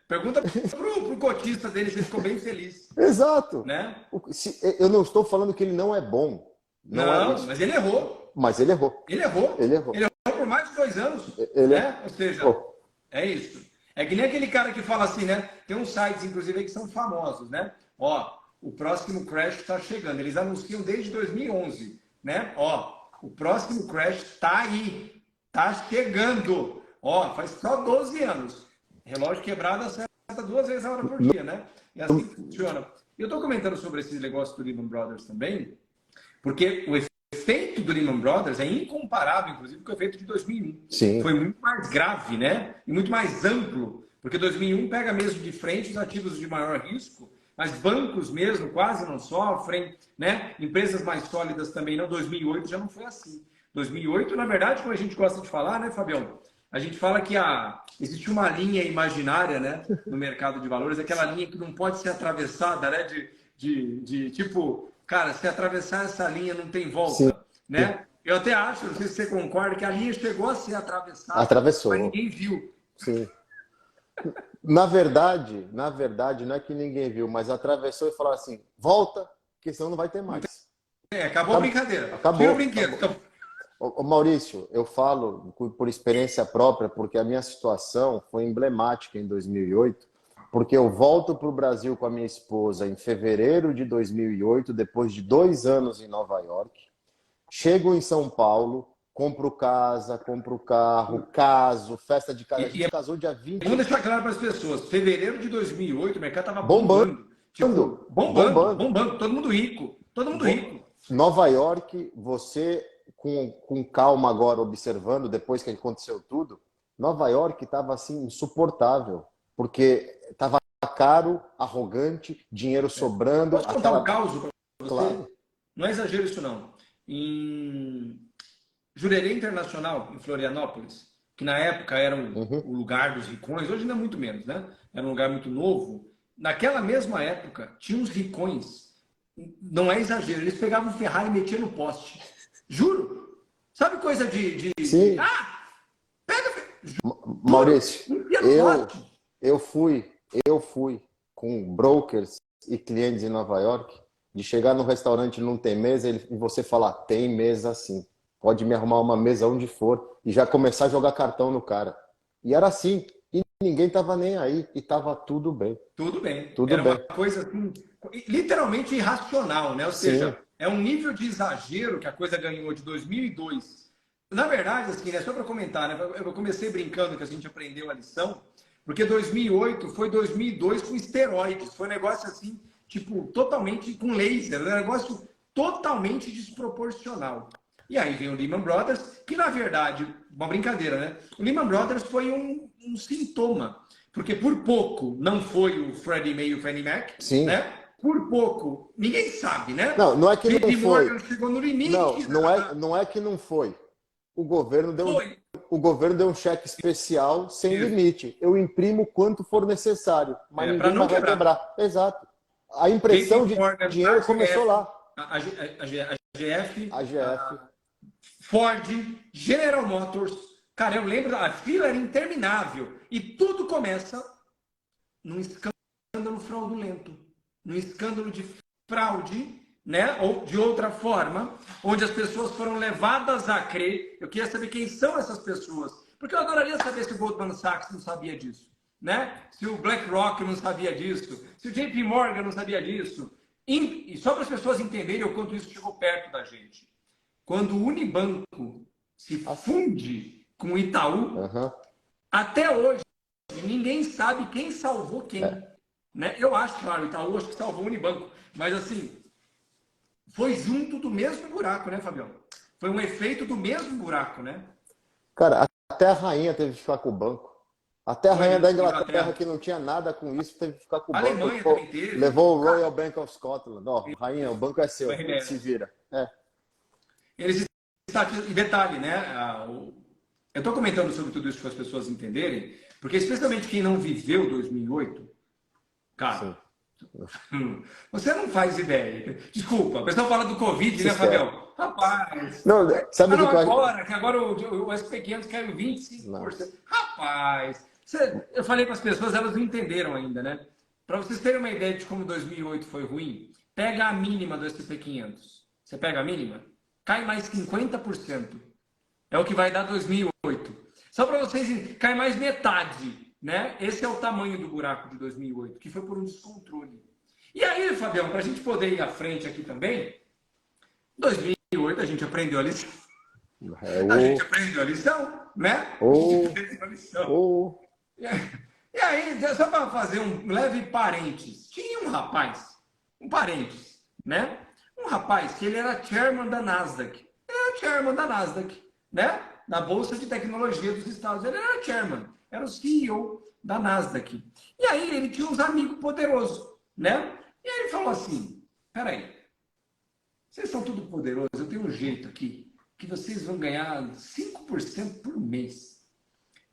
Pergunta pro cotista dele se ele ficou bem feliz. Exato. Né? Eu não estou falando que ele não é bom. Não, mas ele errou. Ele errou. Ele errou por mais de 2 anos. Ou seja, é isso. É que nem aquele cara que fala assim, né? Tem uns sites, inclusive, aí que são famosos, né? O próximo crash está chegando. Eles anunciam desde 2011, né? O próximo crash está aí. Está chegando. Faz só 12 anos. Relógio quebrado acerta 2 vezes a hora por dia, né? E assim funciona. Eu estou comentando sobre esse negócio do Lehman Brothers também, porque o efeito do Lehman Brothers é incomparável, inclusive, com o efeito de 2001. Sim. Foi muito mais grave, né? E muito mais amplo Porque 2001 pega mesmo de frente os ativos de maior risco, mas bancos mesmo quase não sofrem, né? Empresas mais sólidas também não. 2008 já não foi assim. 2008, na verdade, como a gente gosta de falar, né, Fabião? A gente fala que existe uma linha imaginária, né, no mercado de valores, aquela linha que não pode ser atravessada, né, tipo, cara, se atravessar essa linha não tem Sim. volta, né? Eu até acho, não sei se você concorda, que a linha chegou a ser atravessada, Atravessou. mas ninguém viu. Sim. Na verdade, não é que ninguém viu, mas atravessou e falou assim, volta, que senão não vai ter mais. Acabou a brincadeira. Acabou. Tira o brinquedo. Acabou. Ô, Maurício, eu falo por experiência própria, porque a minha situação foi emblemática em 2008, porque eu volto para o Brasil com a minha esposa em fevereiro de 2008, depois de 2 anos em Nova York. Chego em São Paulo, compro casa, compro carro, caso, festa de casa. A gente casou dia 20. Vamos deixar claro para as pessoas, fevereiro de 2008, o mercado estava bombando. Tipo, bombando. Todo mundo rico. Todo mundo rico. Nova York, você... Com calma agora, observando, depois que aconteceu tudo, Nova York estava assim, insuportável, porque estava caro, arrogante, dinheiro sobrando. Posso contar um caos para você? Claro. Não é exagero isso, não. Em Jurerê Internacional, em Florianópolis, que na época era o lugar dos ricões, hoje ainda é muito menos, né? Era um lugar muito novo. Naquela mesma época, tinha uns ricões, não é exagero, eles pegavam o Ferrari e metiam no poste. Juro. Sabe coisa Sim. Pega... Maurício, eu fui com brokers e clientes em Nova York, de chegar no restaurante e não ter mesa, e você falar, tem mesa sim. Pode me arrumar uma mesa onde for, e já começar a jogar cartão no cara. E era assim. E ninguém tava nem aí. E tava tudo bem. Tudo bem. Tudo era bem. Uma coisa assim, literalmente irracional, né? Ou seja, é um nível de exagero que a coisa ganhou de 2002. Na verdade, assim, né, só para comentar, né, eu comecei brincando que a gente aprendeu a lição, porque 2008 foi 2002 com esteroides. Foi um negócio assim, tipo, totalmente com laser. Um negócio totalmente desproporcional. E aí vem o Lehman Brothers, que na verdade, uma brincadeira, né? O Lehman Brothers foi um sintoma. Porque por pouco não foi o Freddie Mae e o Fannie Mac, Sim. Né? Por pouco, ninguém sabe, né? Não é que não foi. Morgan chegou no limite. Não é que não foi. O governo deu um cheque especial sem limite. Eu imprimo quanto for necessário, mas ninguém mais vai quebrar. Exato. A impressão de dinheiro começou lá. A GF, a Ford, General Motors. Cara, eu lembro, a fila era interminável. E tudo começa num escândalo fraudulento. Num escândalo de fraude, né? Ou de outra forma, onde as pessoas foram levadas a crer. Eu queria saber quem são essas pessoas. Porque eu adoraria saber se o Goldman Sachs não sabia disso. Né? Se o BlackRock não sabia disso. Se o JP Morgan não sabia disso. E só para as pessoas entenderem o quanto isso chegou perto da gente. Quando o Unibanco se funde com o Itaú, até hoje, ninguém sabe quem salvou quem. Né? Eu acho, claro, o Itaú acho que salvou o Unibanco. Mas assim, foi junto do mesmo buraco, né, Fabião? Foi um efeito do mesmo buraco, né? Cara, até a rainha teve que ficar com o banco. Até a rainha da Inglaterra, que não tinha nada com isso, teve que ficar com o banco. A Alemanha também teve. Levou o Royal Bank of Scotland. Ó, rainha, o banco é seu, se vira. Eles e detalhe, né? Eu estou comentando sobre tudo isso para as pessoas entenderem, porque especialmente quem não viveu 2008, cara, você não faz ideia. Desculpa, o pessoal fala do Covid, né, Fabião? Rapaz, não, sabe que agora o SP500 caiu 25%. Não. Rapaz, eu falei para as pessoas, elas não entenderam ainda, né? Para vocês terem uma ideia de como 2008 foi ruim, pega a mínima do SP500. Você pega a mínima? Cai mais 50%. É o que vai dar 2008. Só para vocês, cai mais metade, né? Esse é o tamanho do buraco de 2008, que foi por um descontrole. E aí, Fabião, para a gente poder ir à frente aqui também, 2008 a gente aprendeu a lição. A gente aprendeu a lição, né? A gente aprendeu a lição. E aí, só para fazer um leve parênteses, tinha um rapaz, um parênteses, né? Um rapaz que ele era chairman da Nasdaq. Ele era chairman da Nasdaq, né? Da Bolsa de Tecnologia dos Estados Unidos. Ele era chairman, era o CEO da Nasdaq. E aí ele tinha uns amigos poderosos, né? E aí ele falou assim, peraí, vocês são tudo poderosos, eu tenho um jeito aqui, que vocês vão ganhar 5% por mês.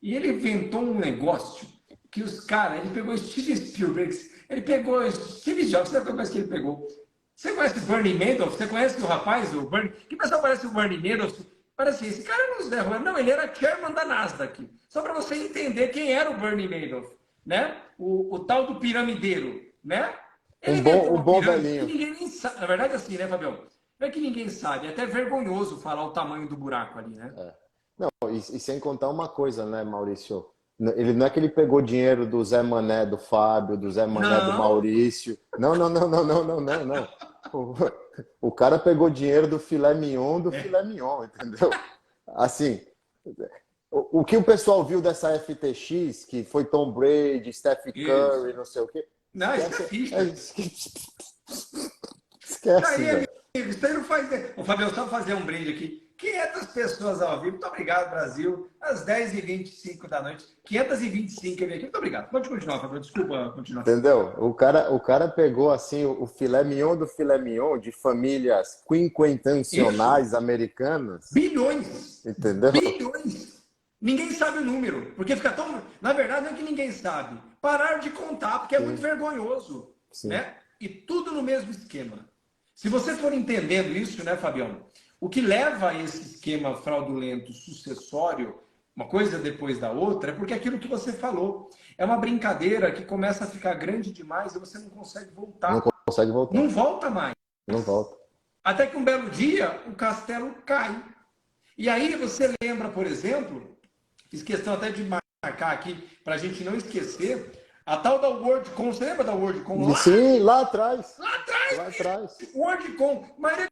E ele inventou um negócio que os caras, ele pegou Steven Spielberg, ele pegou Steve Jobs, sabe qual é que ele pegou? Você conhece o Bernie Madoff? Você conhece o rapaz, o Bernie? Que pessoal parece o Bernie Madoff? Parece esse cara não se derruba. Não, ele era chairman da Nasdaq. Só para você entender quem era o Bernie Madoff, né? O tal do piramideiro, né? Ele um bom velhinho. Ninguém nem sabe. Na verdade, assim, né, Fabião? Não é que ninguém sabe. É até vergonhoso falar o tamanho do buraco ali, né? Não, e sem contar uma coisa, né, Maurício? Ele não é que ele pegou dinheiro do Zé Mané, do Fábio, do Zé Mané, do Maurício. Não. O cara pegou dinheiro do filé mignon, entendeu? Assim, o que o pessoal viu dessa FTX, que foi Tom Brady, Steph Curry, não sei o quê. Não, esquece. Esquece, aí, velho. amigo, isso aí não faz... Ô, Fabião, só fazer um brinde aqui. 500 pessoas ao vivo. Muito obrigado, Brasil. Às 10h25 da noite. 525 eu vi aqui. Muito obrigado. Pode continuar, Fabião. Desculpa continuar. Entendeu? O cara pegou assim o filé mignon do filé mignon de famílias quinquentencionais americanas. Bilhões. Entendeu? Bilhões. Ninguém sabe o número. Porque fica tão... Na verdade, não é que ninguém sabe. Pararam de contar, porque é muito vergonhoso. Né? E tudo no mesmo esquema. Se você for entendendo isso, né, Fabião? O que leva a esse esquema fraudulento sucessório, uma coisa depois da outra, é porque aquilo que você falou é uma brincadeira que começa a ficar grande demais e você não consegue voltar. Não consegue voltar. Não volta mais. Não volta. Até que um belo dia o castelo cai. E aí você lembra, por exemplo, fiz questão até de marcar aqui para a gente não esquecer, a tal da WorldCon. Você lembra da WorldCon lá? Sim, lá atrás. Lá atrás. Lá atrás. WorldCon. Mas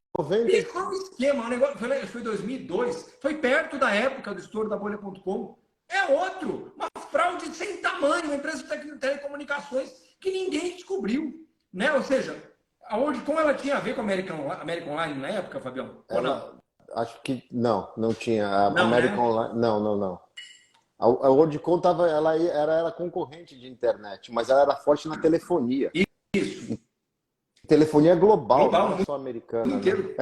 ficou um esquema, um negócio, foi 2002, foi perto da época do estouro da Bolha.com. É outro, uma fraude sem tamanho, uma empresa de telecomunicações que ninguém descobriu, né? Ou seja, a WorldCom ela tinha a ver com a American Online na época, Fabião? Acho que não tinha. A não, American né? Online, não. A WorldCom ela era concorrente de internet, mas ela era forte na telefonia. Isso. Telefonia global, não só americana. Inteiro.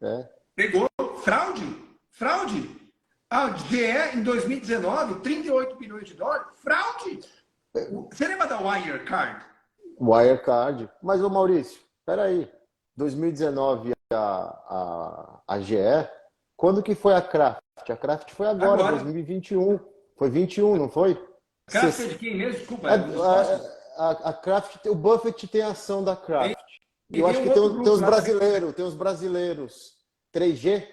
Né? Pegou fraude. A GE, em 2019, 38 bilhões de dólares. Fraude. Você lembra da Wirecard? Wirecard. Mas, ô Maurício, peraí. 2019 a GE, quando que foi a Kraft? A Kraft foi agora. 2021. Foi 21, não foi? Kraft é de quem mesmo? Desculpa. A Kraft, o Buffett tem ação da Kraft. E eu acho que tem os brasileiros. 3G?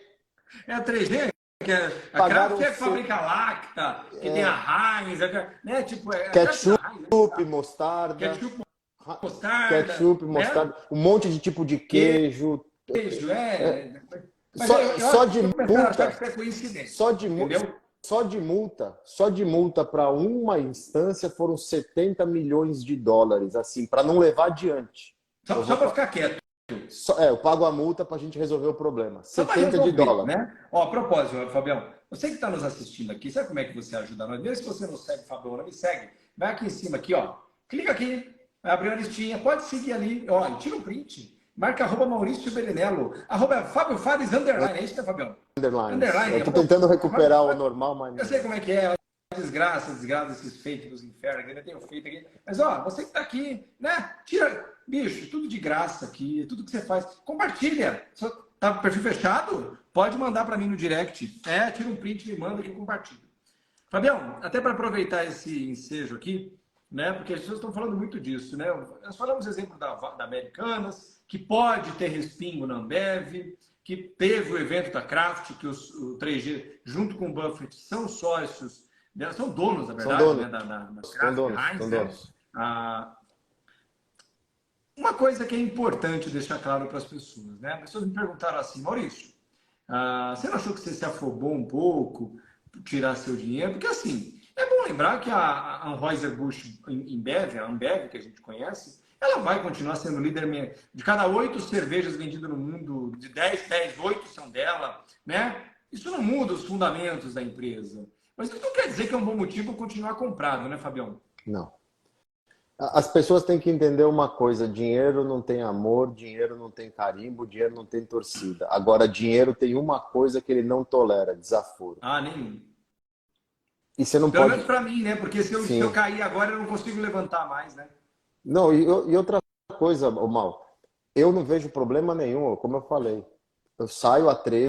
É a 3G? A Kraft é que fabrica Lacta, que tem a Heinz, né? Tipo, ketchup, mostarda. Ketchup, mostarda. Né? Um monte de tipo de queijo. Queijo, Só de multa para uma instância foram 70 milhões de dólares, assim, para não levar adiante. Só para ficar quieto. Eu pago a multa para a gente resolver o problema. 70 de dólar. Né? Ó, a propósito, Fabião, você que está nos assistindo aqui, sabe como é que você ajuda nós? Mesmo se você não segue o Fabião, não me segue. Vai aqui em cima, aqui, ó. Clica aqui, vai abrir uma listinha, pode seguir ali, ó, tira um print. Marca @Maurício Berenello, @Fábio Fares _, é isso, né, Fabião? Underline. Eu tô tentando recuperar o normal, mas... Eu sei como é que é, desgraça desses feitos dos infernos, ainda tenho feito aqui. Mas, ó, você que tá aqui, né, tira, bicho, tudo de graça aqui, tudo que você faz, compartilha. Tá com o perfil fechado? Pode mandar para mim no direct. Tira um print, me manda que eu compartilho. Fabião, até para aproveitar esse ensejo aqui, né, porque as pessoas estão falando muito disso, né? Nós falamos exemplo da Americanas, que pode ter respingo na Ambev, que teve o evento da Kraft, que o 3G, junto com o Buffett, são sócios, né? São donos, na verdade, donos. Né? da Kraft, são donos, Heinz, são né? donos. Uma coisa que é importante deixar claro para as pessoas, né? As pessoas me perguntaram assim, Maurício, você não achou que você se afobou um pouco, tirar seu dinheiro? Porque assim, é bom lembrar que a Anheuser-Busch InBev, a Ambev, que a gente conhece, ela vai continuar sendo líder. De cada 8 cervejas vendidas no mundo, de 10, 8 são dela, né? Isso não muda os fundamentos da empresa. Mas isso não quer dizer que é um bom motivo continuar comprado, né, Fabião? Não. As pessoas têm que entender uma coisa: dinheiro não tem amor, dinheiro não tem carimbo, dinheiro não tem torcida. Agora, dinheiro tem uma coisa que ele não tolera: desaforo. Ah, nenhum. E você não Pelo pode. menos para mim, né? Porque se eu Sim. cair agora, eu não consigo levantar mais, né? Não, e outra coisa, ô Mal, eu não vejo problema nenhum, como eu falei. Eu saio a 13,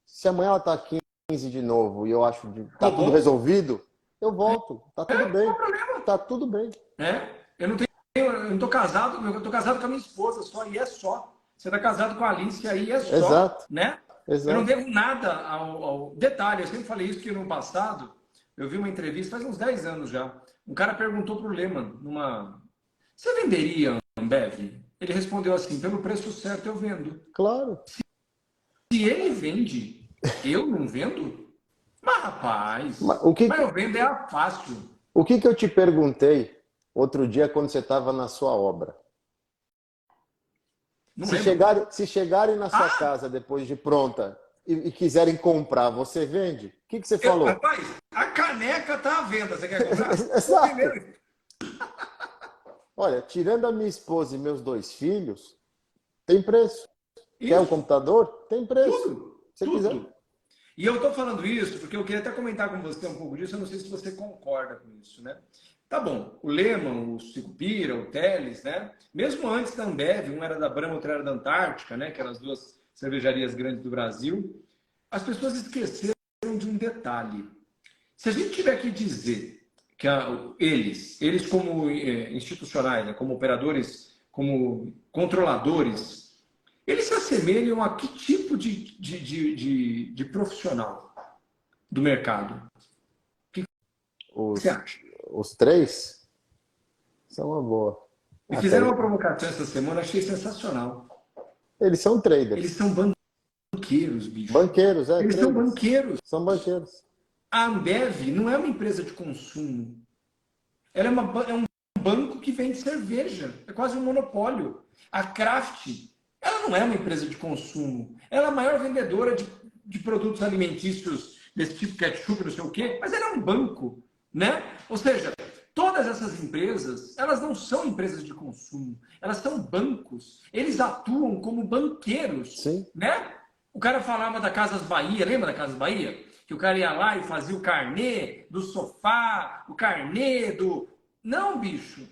se amanhã ela tá 15 de novo e eu acho que tá tudo Roubou? resolvido, eu volto. Tá tudo Não há bem. problema. Tá tudo bem. Eu não tô casado, eu tô casado com a minha esposa só, e é só. Você tá casado com a Alice, aí é só, Exato, né? Eu não exato. devo nada ao... Detalhe, eu sempre falei isso, que no passado, eu vi uma entrevista, faz uns 10 anos já, um cara perguntou pro Lehman, você venderia Ambev? Ele respondeu assim, pelo preço certo eu vendo. Claro. Se ele vende, eu não vendo? Mas, Mas rapaz, mas eu vendo é a fácil. o que que eu te perguntei outro dia quando você estava na sua obra? Não lembro. Se chegarem na sua Ah, casa depois de pronta e quiserem comprar, você vende? O que que você falou? rapaz, a caneca tá à venda. Você quer comprar? Vou Exato. vender. Olha, tirando a minha esposa e meus 2 filhos, tem preço. Quer um Isso, computador? Tem preço. tudo, Se você quiser. tudo. E eu estou falando isso porque eu queria até comentar com você um pouco disso, eu não sei se você concorda com isso, né? Tá bom, o Lehman, o Sicupira, o Teles, né? Mesmo antes da Ambev, um era da Brahma, outro era da Antártica, né? Que eram as duas cervejarias grandes do Brasil. As pessoas esqueceram de um detalhe. Se a gente tiver que dizer que eles como institucionais, né, como operadores, como controladores, eles se assemelham a que tipo de profissional do mercado? O que você Os, acha? os 3 são uma boa. Me Até fizeram uma provocação essa semana, achei sensacional. eles são Eles traders. são banqueiros, bicho. Banqueiros, Eles são traders. banqueiros. São banqueiros. A Ambev não é uma empresa de consumo. Ela é um banco que vende cerveja. É quase um monopólio. A Kraft, ela não é uma empresa de consumo. Ela é a maior vendedora de produtos alimentícios desse tipo, ketchup, não sei o quê, mas ela é um banco, né? Ou seja, todas essas empresas, elas não são empresas de consumo. Elas são bancos. Eles atuam como banqueiros, Sim. né? O cara falava da Casas Bahia, lembra da Casas Bahia? Que o cara ia lá e fazia o carnê do sofá, o carnê do... Não, bicho.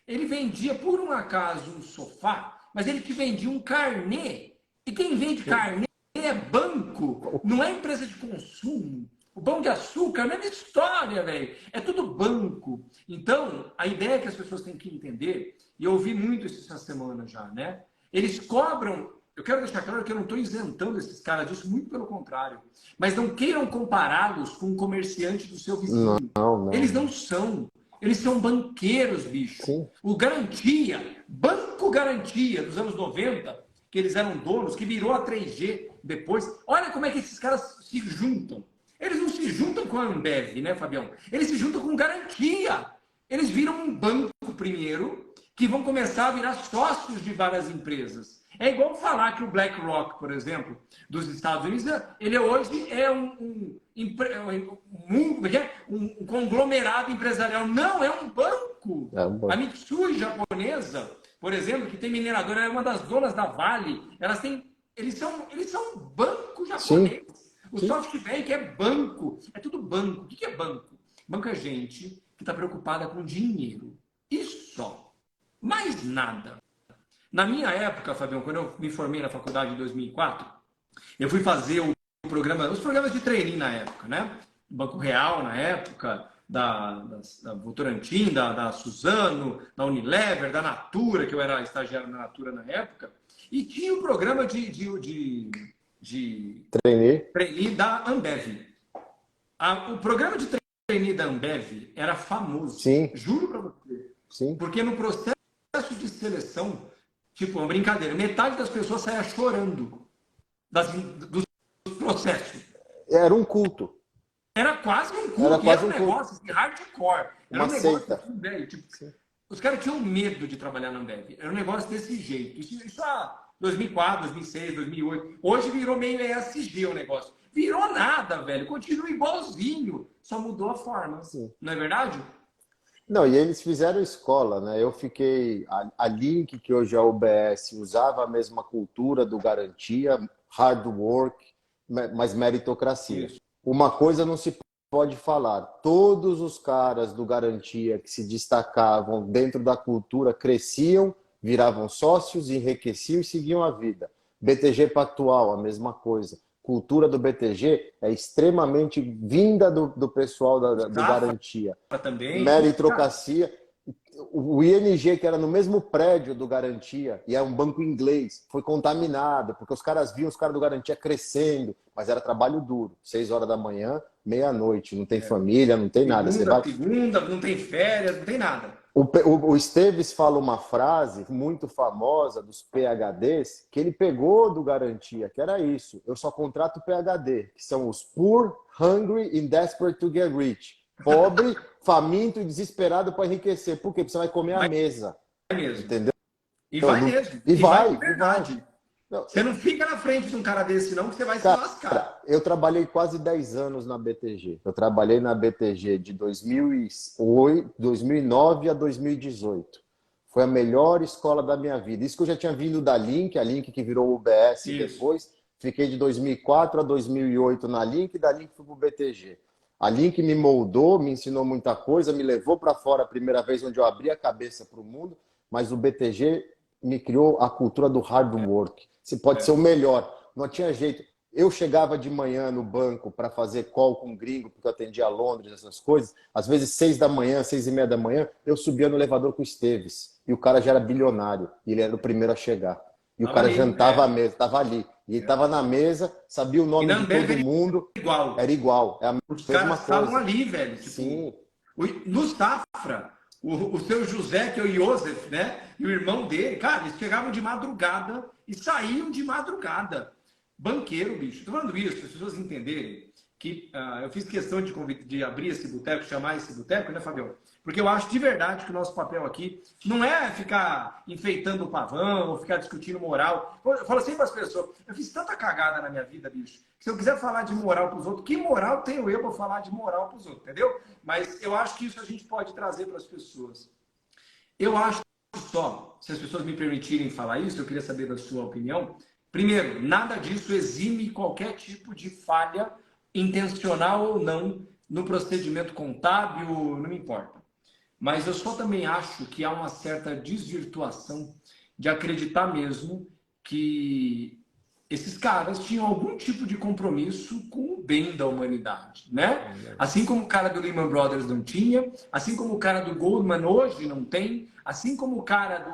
Ele vendia, por um acaso, um sofá, mas ele te vendia um carnê. E quem vende carnê é banco, não é empresa de consumo. O Pão de Açúcar é a mesma história, velho. É tudo banco. Então, a ideia que as pessoas têm que entender, e eu ouvi muito isso essa semana já, né? Eles cobram. Eu quero deixar claro que eu não estou isentando esses caras disso, muito pelo contrário. Mas não queiram compará-los com um comerciante do seu Não, vizinho. não. Eles não são. Eles são banqueiros, bicho. Sim. O Garantia, Banco Garantia dos anos 90, que eles eram donos, que virou a 3G depois. Olha como é que esses caras se juntam. Eles não se juntam com a Ambev, né, Fabião? Eles se juntam com Garantia. Eles viram um banco primeiro, que vão começar a virar sócios de várias empresas. É igual falar que o BlackRock, por exemplo, dos Estados Unidos, ele hoje é um conglomerado empresarial. Não, é um banco. É um A banco. Mitsui japonesa, por exemplo, que tem mineradora, é uma das donas da Vale. Eles são um banco Sim. japonês. O Sim. SoftBank é banco. É tudo banco. O que é banco? Banco é gente que está preocupada com dinheiro. Isso só. Mais nada. Na minha época, Fabião, quando eu me formei na faculdade em 2004, eu fui fazer os programas de trainee na época, né? Banco Real na época, da Votorantim, da Suzano, da Unilever, da Natura, que eu era estagiário na Natura na época, e tinha o programa de Treinei. trainee da Ambev. O programa de trainee da Ambev era famoso, Sim. juro para você, Sim. porque no processo de seleção, tipo, uma brincadeira, metade das pessoas saia chorando dos processos. Era um culto. Era quase um Era culto, e era quase um um culto. negócio assim, hardcore. Era Uma um negócio seita. assim, velho. Tipo, Sim. os caras tinham medo de trabalhar na Ambev. Era um negócio desse jeito. Isso há 2004, 2006, 2008. Hoje virou meio ESG o negócio. virou nada, velho. Continua igualzinho. Só mudou a forma. Sim. Não é verdade? Não, e eles fizeram escola, né? Eu fiquei. A Link, que hoje é a UBS, usava a mesma cultura do garantia, hard work, mas meritocracia. Isso. Uma coisa não se pode falar: todos os caras do garantia que se destacavam dentro da cultura cresciam, viravam sócios, enriqueciam e seguiam a vida. BTG Pactual, a mesma coisa. Cultura do BTG é extremamente vinda do pessoal do garantia. Também. Meritocracia. O ING, que era no mesmo prédio do Garantia, e é um banco inglês, foi contaminado, porque os caras viam os caras do Garantia crescendo, mas era trabalho duro, 6 horas da manhã, meia-noite, não tem família, não tem nada. Você vai... Segunda, não tem férias, não tem nada. O Esteves fala uma frase muito famosa dos PhDs, que ele pegou do Garantia, que era isso: eu só contrato PhD, que são os poor, hungry and desperate to get rich. Pobre, faminto e desesperado para enriquecer. Por quê? Porque você vai comer à mesa. Vai mesmo. Entendeu? E vai mesmo. E vai. Verdade. Você não fica na frente de um cara desse, não, que você vai se lascar. Eu trabalhei quase 10 anos na BTG. Eu trabalhei na BTG de 2009 a 2018. Foi a melhor escola da minha vida. Isso que eu já tinha vindo da Link, a Link que virou UBS depois. Fiquei de 2004 a 2008 na Link, e da Link fui para o BTG. A Link me moldou, me ensinou muita coisa, me levou para fora a primeira vez, onde eu abri a cabeça para o mundo, mas o BTG me criou a cultura do hard work. Você pode ser o melhor, não tinha jeito. Eu chegava de manhã no banco para fazer call com gringo, porque eu atendia a Londres, essas coisas. Às vezes 6 da manhã, 6:30 da manhã, eu subia no elevador com o Esteves. E o cara já era bilionário, e ele era o primeiro a chegar. E o cara jantava à mesa, estava ali. E ele estava na mesa, sabia o nome de todo mundo. Era igual. É a Os caras estavam ali, velho. Tipo, sim. No Safra, o seu José, que é o Iosef, né? E o irmão dele, cara, eles chegavam de madrugada e saíam de madrugada. Banqueiro, bicho. Estou falando isso, para as pessoas entenderem que eu fiz questão de abrir esse boteco, chamar esse boteco, né, Fabião? Porque eu acho de verdade que o nosso papel aqui não é ficar enfeitando o pavão ou ficar discutindo moral. Eu falo sempre para as pessoas, eu fiz tanta cagada na minha vida, bicho, que se eu quiser falar de moral para os outros, que moral tenho eu para falar de moral para os outros, entendeu? Mas eu acho que isso a gente pode trazer para as pessoas. Eu acho só, se as pessoas me permitirem falar isso, eu queria saber da sua opinião. Primeiro, nada disso exime qualquer tipo de falha, intencional ou não, no procedimento contábil, não me importa. Mas eu só também acho que há uma certa desvirtuação de acreditar mesmo que esses caras tinham algum tipo de compromisso com o bem da humanidade, né? Assim como o cara do Lehman Brothers não tinha, assim como o cara do Goldman hoje não tem, assim como o cara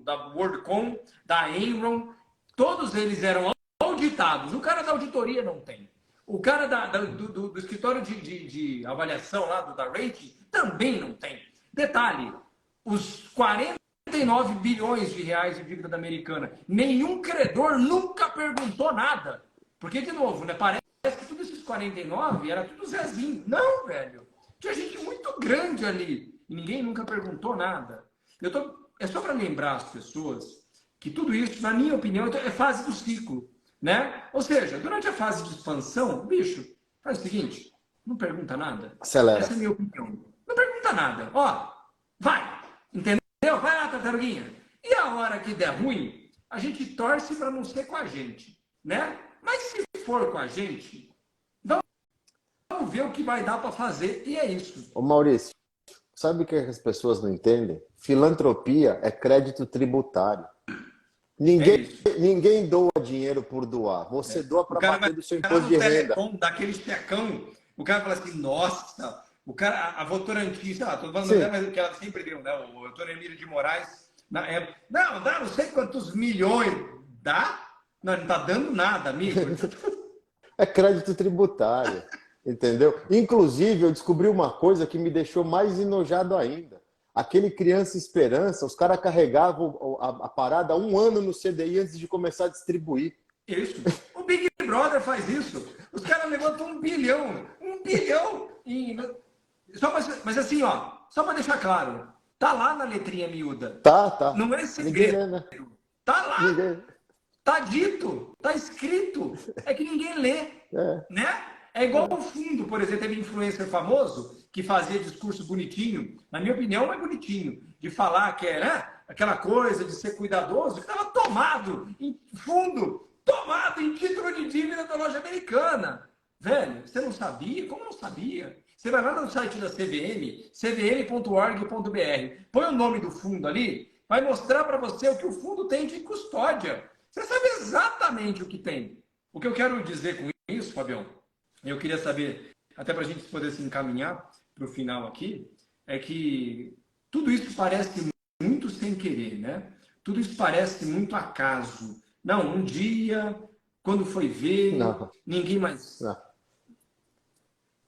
da WorldCom, da Enron, todos eles eram auditados. O cara da auditoria não tem. O cara do escritório de avaliação lá, da rating, também não tem. Detalhe, os 49 bilhões de reais de dívida americana, nenhum credor nunca perguntou nada. Porque, de novo, né, parece que todos esses 49 era tudo Zezinho. Não, velho. Tinha gente muito grande ali. E ninguém nunca perguntou nada. É só para lembrar as pessoas que tudo isso, na minha opinião, é fase do ciclo. Né? Ou seja, durante a fase de expansão, bicho, faz o seguinte, não pergunta nada. Acelera. Essa é a minha opinião. Não pergunta nada. Ó, vai. Entendeu? Vai lá, tartaruguinha. E a hora que der ruim, a gente torce para não ser com a gente. Né? Mas se for com a gente, vamos ver o que vai dar para fazer. E é isso. Ô Maurício, sabe o que as pessoas não entendem? Filantropia é crédito tributário. Ninguém doa dinheiro por doar. Você doa para bater do seu imposto de renda. Daquele checão, o cara fala assim, nossa, o cara, a Votorantim, sei lá, tô falando mas que ela sempre deu, né? O doutor Emílio de Moraes, não, dá não sei quantos milhões. Dá? Não tá dando nada, amigo. É crédito tributário, entendeu? Inclusive, eu descobri uma coisa que me deixou mais enojado ainda. Aquele Criança Esperança, os caras carregavam a parada 1 ano no CDI antes de começar a distribuir. Isso. O Big Brother faz isso. Os caras levantam 1 bilhão. 1 bilhão. Mas assim, ó, só para deixar claro, tá lá na letrinha miúda. Tá. Não é segredo. Ninguém lê, né? Tá lá. Tá dito, tá escrito. É que ninguém lê, né? É igual o fundo, por exemplo, teve influencer famoso que fazia discurso bonitinho, na minha opinião é bonitinho, de falar que era aquela coisa de ser cuidadoso, que estava tomado em fundo, tomado em título de dívida da loja americana. Velho, você não sabia? Como não sabia? Você vai lá no site da CVM, cvm.org.br, põe o nome do fundo ali, vai mostrar para você o que o fundo tem de custódia. Você sabe exatamente o que tem. O que eu quero dizer com isso, Fabião, eu queria saber, até para a gente poder se encaminhar para o final aqui, é que tudo isso parece muito sem querer, né? Tudo isso parece muito acaso. Não, um dia, quando foi ver, ninguém mais...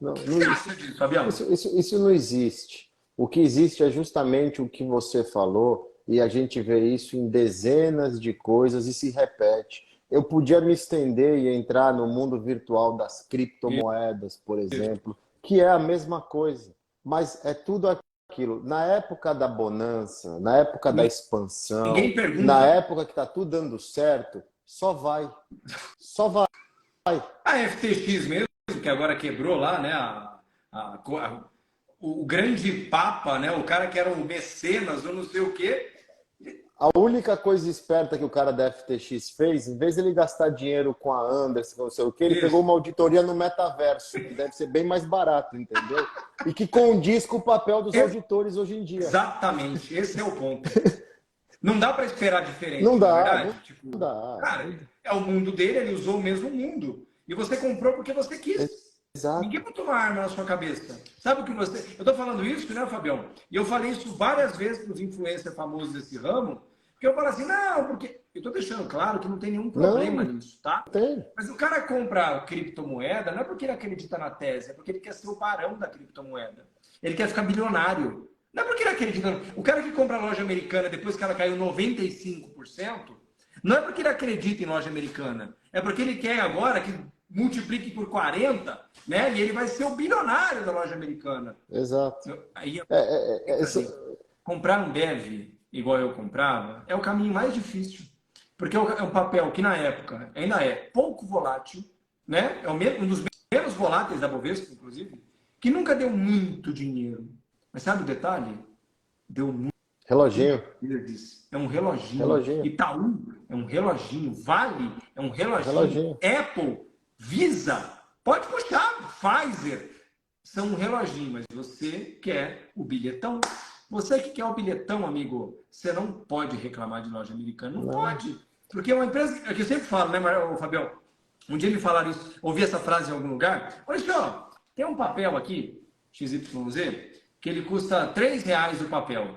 Não, O que você acha disso, Fabião? Isso não existe. O que existe é justamente o que você falou, e a gente vê isso em dezenas de coisas e se repete. Eu podia me estender e entrar no mundo virtual das criptomoedas, por exemplo, que é a mesma coisa, mas é tudo aquilo. Na época da bonança, na época da expansão, Ninguém pergunta. na época que está tudo dando certo, só vai. Só vai. A FTX mesmo, que agora quebrou lá, né? O grande papa, né? O cara que era o mecenas, ou não sei o quê. A única coisa esperta que o cara da FTX fez, em vez de ele gastar dinheiro com a Anderson, não sei o quê, ele pegou uma auditoria no metaverso, que deve ser bem mais barato, entendeu? E que condiz com o papel dos auditores hoje em dia. Exatamente, esse é o ponto. Não dá para esperar diferente, não dá, na verdade. Não dá. Cara, é o mundo dele, ele usou o mesmo mundo. E você comprou porque você quis. Exato. Ninguém botou uma arma na sua cabeça. Sabe o que você... Eu tô falando isso, né, Fabião? E eu falei isso várias vezes para os influencers famosos desse ramo, porque eu falo assim, não, porque... Eu tô deixando claro que não tem nenhum problema nisso, tá? Tem. Mas o cara compra criptomoeda não é porque ele acredita na tese, é porque ele quer ser o barão da criptomoeda. Ele quer ficar bilionário. Não é porque ele acredita... O cara que compra a loja americana depois que ela caiu 95%, não é porque ele acredita em loja americana. É porque ele quer agora que multiplique por 40, né? E ele vai ser o bilionário da loja americana. Exato. Aí, comprar um Ambev, igual eu comprava, é o caminho mais difícil. Porque é um papel que, na época, ainda é pouco volátil, né? É um dos menos voláteis da Bovespa, inclusive, que nunca deu muito dinheiro. Mas sabe o detalhe? Deu muito. Reloginho. É um reloginho. Itaú é um reloginho. Vale é um reloginho. Apple, Visa, pode puxar, Pfizer, são um reloginho, mas você quer o bilhetão. Você que quer o bilhetão, amigo, você não pode reclamar de loja americana. Não pode. Porque é uma empresa, é que eu sempre falo, né, Fabião? Um dia me falaram isso, ouvi essa frase em algum lugar. Olha só, tem um papel aqui, XYZ, que ele custa R$3 o papel.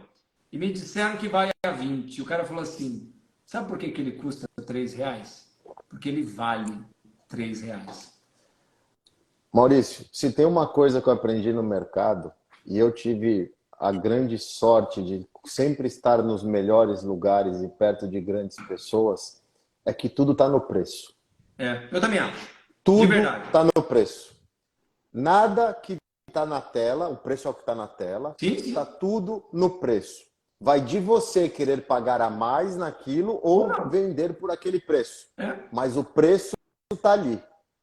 E me disseram que vai a 20. O cara falou assim, sabe por que ele custa R$3? Porque ele vale R$3. Maurício, se tem uma coisa que eu aprendi no mercado, e eu tive a grande sorte de sempre estar nos melhores lugares e perto de grandes pessoas, é que tudo está no preço. Eu também acho. Tudo está no preço. Nada que está na tela, o preço é o que está na tela, está tudo no preço. Vai de você querer pagar a mais naquilo ou vender por aquele preço. Mas o preço está ali.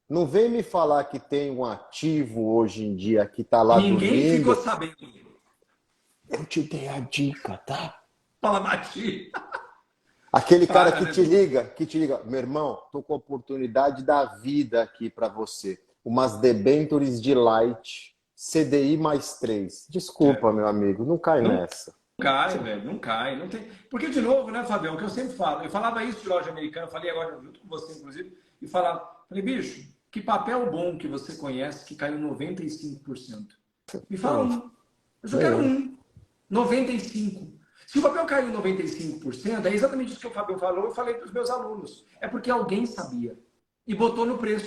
Não vem me falar que tem um ativo hoje em dia que está lá dormindo. Ninguém ficou sabendo. Eu te dei a dica, tá? Fala baixinho. Aquele cara que te liga, meu irmão, tô com a oportunidade da vida aqui para você. Umas debentures de light, CDI mais 3. Desculpa, meu amigo, não cai nessa. Não cai, velho, não cai. Não tem... Porque, de novo, né, Fabião, o que eu sempre falo, eu falava isso de loja americana, falei agora junto com você, inclusive, e falei, bicho, que papel bom que você conhece que caiu 95%. Me fala um. Eu só quero um. 95%. Se o papel caiu 95%, é exatamente isso que o Fabião falou, eu falei para os meus alunos. É porque alguém sabia e botou no preço.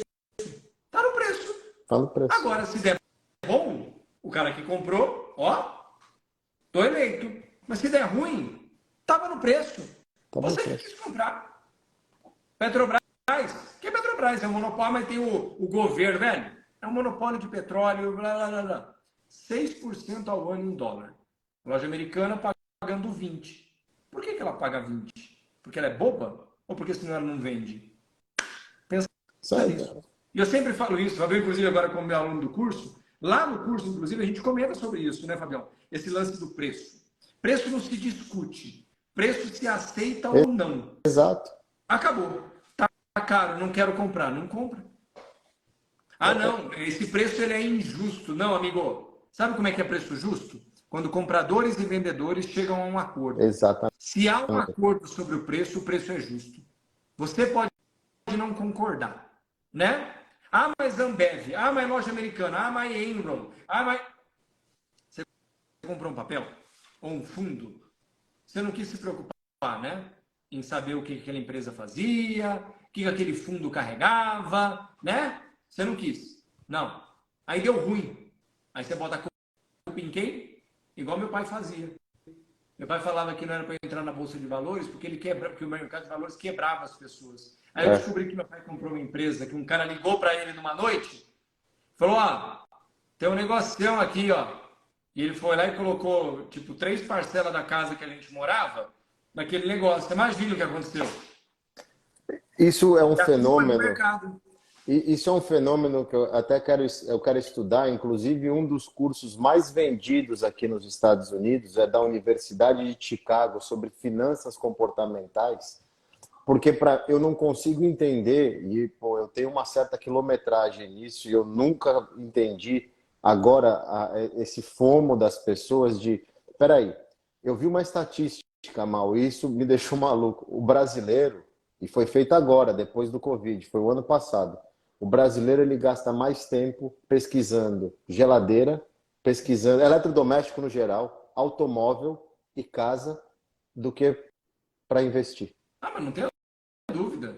Tá no preço. Tá no preço. Agora, se der bom, o cara que comprou, tô eleito. Mas se der ruim, tava no preço. Você que quis comprar. Petrobras. Que é Petrobras? É um monopólio, mas tem o governo, velho. É um monopólio de petróleo, blá, blá, blá, blá. 6% ao ano em dólar. A loja americana pagando 20%. Por que ela paga 20%? Porque ela é boba? ou porque senão ela não vende? Pensa Sabe? nisso. E eu sempre falo isso, Fabião, inclusive agora como meu aluno do curso, lá no curso, inclusive, a gente comenta sobre isso, né, Fabião? Esse lance do preço. Preço não se discute. Preço se aceita ou não. Exato. Acabou. Tá caro, não quero comprar. Não compra. Ah, não, esse preço ele é injusto. Não, amigo. Sabe como é que é preço justo? Quando compradores e vendedores chegam a um acordo. Exatamente. Se há um acordo sobre o preço é justo. Você pode não concordar, né? Ah, mas Ambev, ah, mas loja americana, ah, mas Enron, ah, mas... Você comprou um papel ou um fundo? Você não quis se preocupar, né? Em saber o que aquela empresa fazia, o que aquele fundo carregava, né? Você não quis. Não. Aí deu ruim. Aí você bota a culpa em quem? Igual meu pai fazia. Meu pai falava que não era para entrar na Bolsa de Valores porque porque o mercado de valores quebrava as pessoas. Aí eu descobri que meu pai comprou uma empresa que um cara ligou para ele numa noite, falou, ó, tem um negocião aqui, ó. E ele foi lá e colocou, tipo, 3 parcelas da casa que a gente morava naquele negócio. Você imagina o que aconteceu? Isso é um Já foi no fenômeno. mercado. Isso é um fenômeno que eu até quero estudar. Inclusive, um dos cursos mais vendidos aqui nos Estados Unidos é da Universidade de Chicago sobre finanças comportamentais, porque eu não consigo entender, e pô, eu tenho uma certa quilometragem nisso, e eu nunca entendi agora esse fomo das pessoas de... Peraí, eu vi uma estatística, Mal, e isso me deixou maluco. O brasileiro, e foi feito agora, depois do Covid, foi o ano passado, o brasileiro ele gasta mais tempo pesquisando geladeira, pesquisando eletrodoméstico no geral, automóvel e casa, do que para investir. Ah, mas não tem dúvida.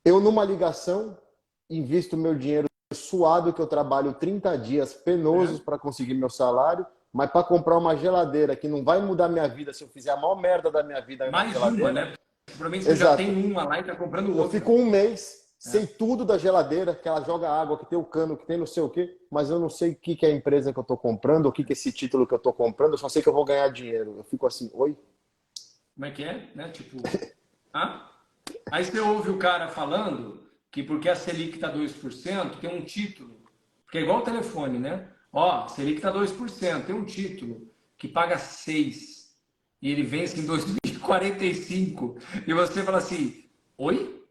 Eu, numa ligação, invisto meu dinheiro suado, que eu trabalho 30 dias penosos para conseguir meu salário, mas para comprar uma geladeira que não vai mudar minha vida se eu fizer a maior merda da minha vida na geladeira. Mais uma, né? Provavelmente você já tem uma lá e está comprando outra. Eu fico um mês, sei tudo da geladeira, que ela joga água, que tem o cano, que tem não sei o quê, mas eu não sei o que é a empresa que eu estou comprando, o que é esse título que eu estou comprando, eu só sei que eu vou ganhar dinheiro. Eu fico assim, oi? Como é que é? Né? Tipo, Aí você ouve o cara falando que porque a Selic está 2%, tem um título, porque é igual o telefone, né? Ó, a Selic está 2%, tem um título que paga 6% e ele vence em 2045. E você fala assim, oi?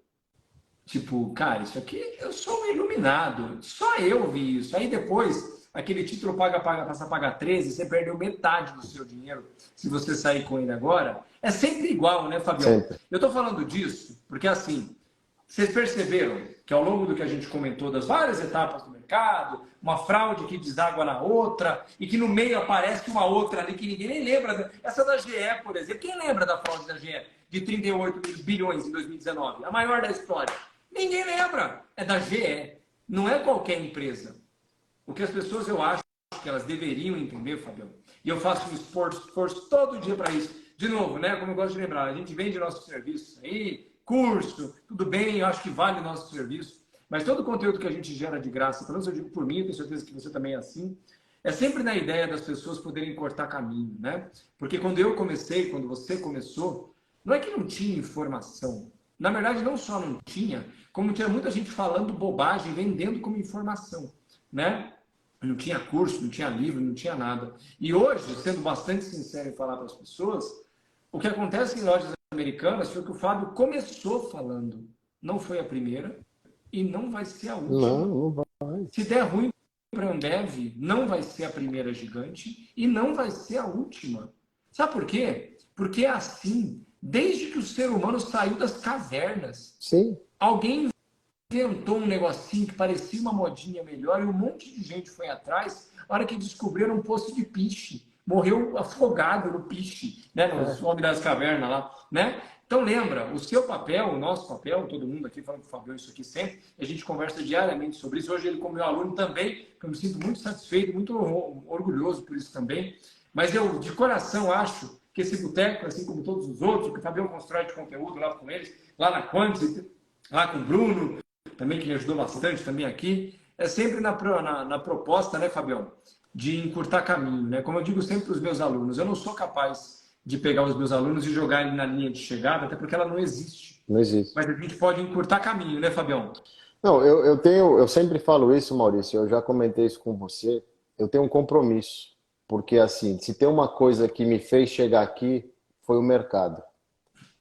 Tipo, cara, isso aqui eu sou um iluminado, só eu vi isso. Aí depois, aquele título passa a pagar 13, você perdeu metade do seu dinheiro se você sair com ele agora. É sempre igual, né, Fabião? Sempre. Eu tô falando disso porque, assim, vocês perceberam que ao longo do que a gente comentou das várias etapas do mercado, uma fraude que deságua na outra e que no meio aparece uma outra ali que ninguém nem lembra. Essa da GE, por exemplo. Quem lembra da fraude da GE de 38 bilhões em 2019? A maior da história. Ninguém lembra. É da GE. Não é qualquer empresa. O que as pessoas, eu acho que elas deveriam entender, Fabião, e eu faço um esforço todo dia para isso. De novo, né? Como eu gosto de lembrar, a gente vende nossos serviços aí, curso, tudo bem, eu acho que vale o nosso serviço, mas todo o conteúdo que a gente gera de graça, pelo menos eu digo por mim, eu tenho certeza que você também é assim, é sempre na ideia das pessoas poderem cortar caminho, né? Porque quando eu comecei, quando você começou, não é que não tinha informação. Na verdade, não só não tinha, como tinha muita gente falando bobagem, vendendo como informação, né? Não tinha curso, não tinha livro, não tinha nada. E hoje, sendo bastante sincero em falar para as pessoas, o que acontece em lojas americanas foi que o Fábio começou falando. Não foi a primeira e não vai ser a última. Não vai. Se der ruim para a Ambev, não vai ser a primeira gigante e não vai ser a última. Sabe por quê? Porque é assim. Desde que o ser humano saiu das cavernas, Sim. alguém inventou um negocinho que parecia uma modinha melhor e um monte de gente foi atrás na hora que descobriram um poço de piche. Morreu afogado no piche, né? Nos homens das cavernas lá, né? Então lembra, o seu papel, o nosso papel, todo mundo aqui falando com o Fabião isso aqui sempre, a gente conversa diariamente sobre isso. Hoje ele como meu aluno também, eu me sinto muito satisfeito, muito orgulhoso por isso também. Mas eu, de coração, acho que esse boteco, assim como todos os outros, que o Fabião constrói de conteúdo lá com eles, lá na Quantity, lá com o Bruno, também que me ajudou bastante também aqui, é sempre na proposta, né, Fabião, de encurtar caminho, né? Como eu digo sempre para os meus alunos, eu não sou capaz de pegar os meus alunos e jogar ele na linha de chegada, até porque ela não existe. Não existe. Mas a gente pode encurtar caminho, né, Fabião? Não, eu sempre falo isso, Maurício, eu já comentei isso com você, eu tenho um compromisso, porque assim, se tem uma coisa que me fez chegar aqui, foi o mercado.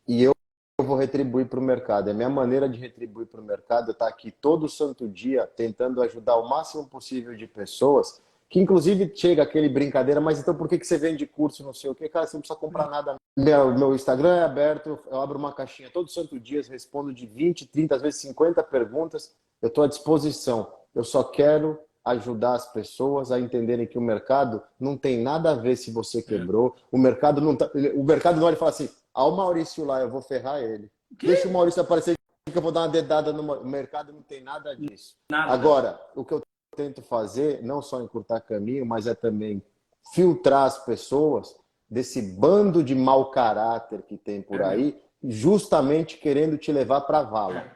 E eu vou retribuir para o mercado. É a minha maneira de retribuir para o mercado, eu estar aqui todo santo dia tentando ajudar o máximo possível de pessoas, que inclusive chega aquele brincadeira, mas então por que você vende curso, não sei o quê? Cara, você não precisa comprar nada. Meu Instagram é aberto, eu abro uma caixinha todo santo dia, respondo de 20, 30, às vezes 50 perguntas, eu estou à disposição. Eu só quero ajudar as pessoas a entenderem que o mercado não tem nada a ver se você quebrou, o mercado não olha e fala assim, o Maurício lá, eu vou ferrar ele. Deixa o Maurício aparecer que eu vou dar uma dedada no mercado, não tem nada disso. Nada. Agora, o que eu tento fazer, não só encurtar caminho, mas é também filtrar as pessoas desse bando de mau caráter que tem por aí, justamente querendo te levar para a vala.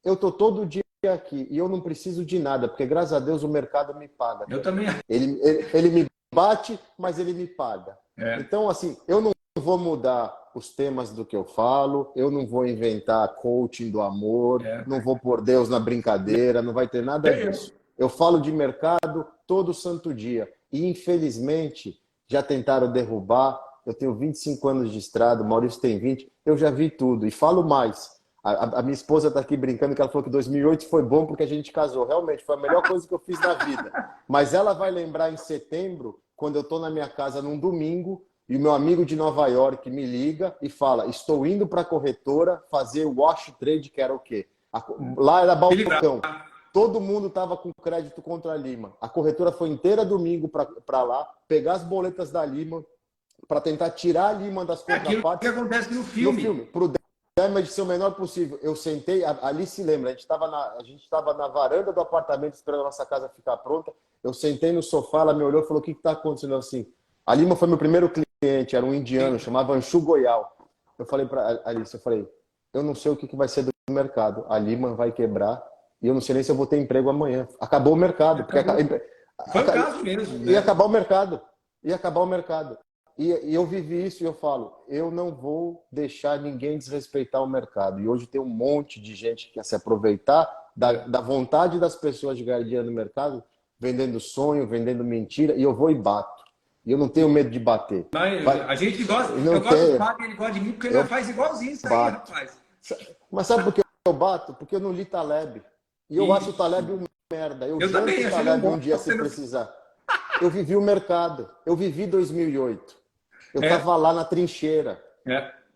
Eu tô todo dia aqui e eu não preciso de nada, porque graças a Deus o mercado me paga. Eu também. Ele me bate, mas ele me paga. Então, assim, eu não vou mudar os temas do que eu falo, eu não vou inventar coaching do amor, não vou pôr Deus na brincadeira, não vai ter nada disso. Eu falo de mercado todo santo dia. E, infelizmente, já tentaram derrubar. Eu tenho 25 anos de estrada, o Maurício tem 20. Eu já vi tudo. E falo mais. A minha esposa está aqui brincando que ela falou que 2008 foi bom porque a gente casou. Realmente, foi a melhor coisa que eu fiz na vida. Mas ela vai lembrar em setembro, quando eu estou na minha casa num domingo, e o meu amigo de Nova York me liga e fala, estou indo para a corretora fazer o wash trade, que era o quê? Lá era balcão. Todo mundo estava com crédito contra a Lima. A corretora foi inteira domingo para lá, pegar as boletas da Lima, para tentar tirar a Lima das contrapartes. Que acontece no filme. Pro damage ser o menor possível. Eu sentei, ali se lembra, a gente estava na varanda do apartamento esperando a nossa casa ficar pronta. Eu sentei no sofá, ela me olhou e falou, o que está acontecendo assim? A Lima foi meu primeiro cliente, era um indiano, chamava Anshu Goyal. Eu falei para a Alice, eu não sei o que vai ser do mercado. A Lima vai quebrar e eu não sei nem se eu vou ter emprego amanhã. Acabou o mercado. Foi o caso mesmo. Né? Ia acabar o mercado. E eu vivi isso e eu falo, eu não vou deixar ninguém desrespeitar o mercado. E hoje tem um monte de gente que quer se aproveitar da vontade das pessoas de ganhar dinheiro no mercado, vendendo sonho, vendendo mentira, e eu vou e bato. E eu não tenho medo de bater. A gente gosta, eu gosto do Fábio, ele gosta de mim, porque ele faz igualzinho isso aí, rapaz. Mas sabe por que eu bato? Porque eu não li Taleb. E eu acho o Taleb um merda. Eu também o Taleb um dia se precisar. Eu vivi o mercado. Eu vivi 2008. Eu estava lá na trincheira.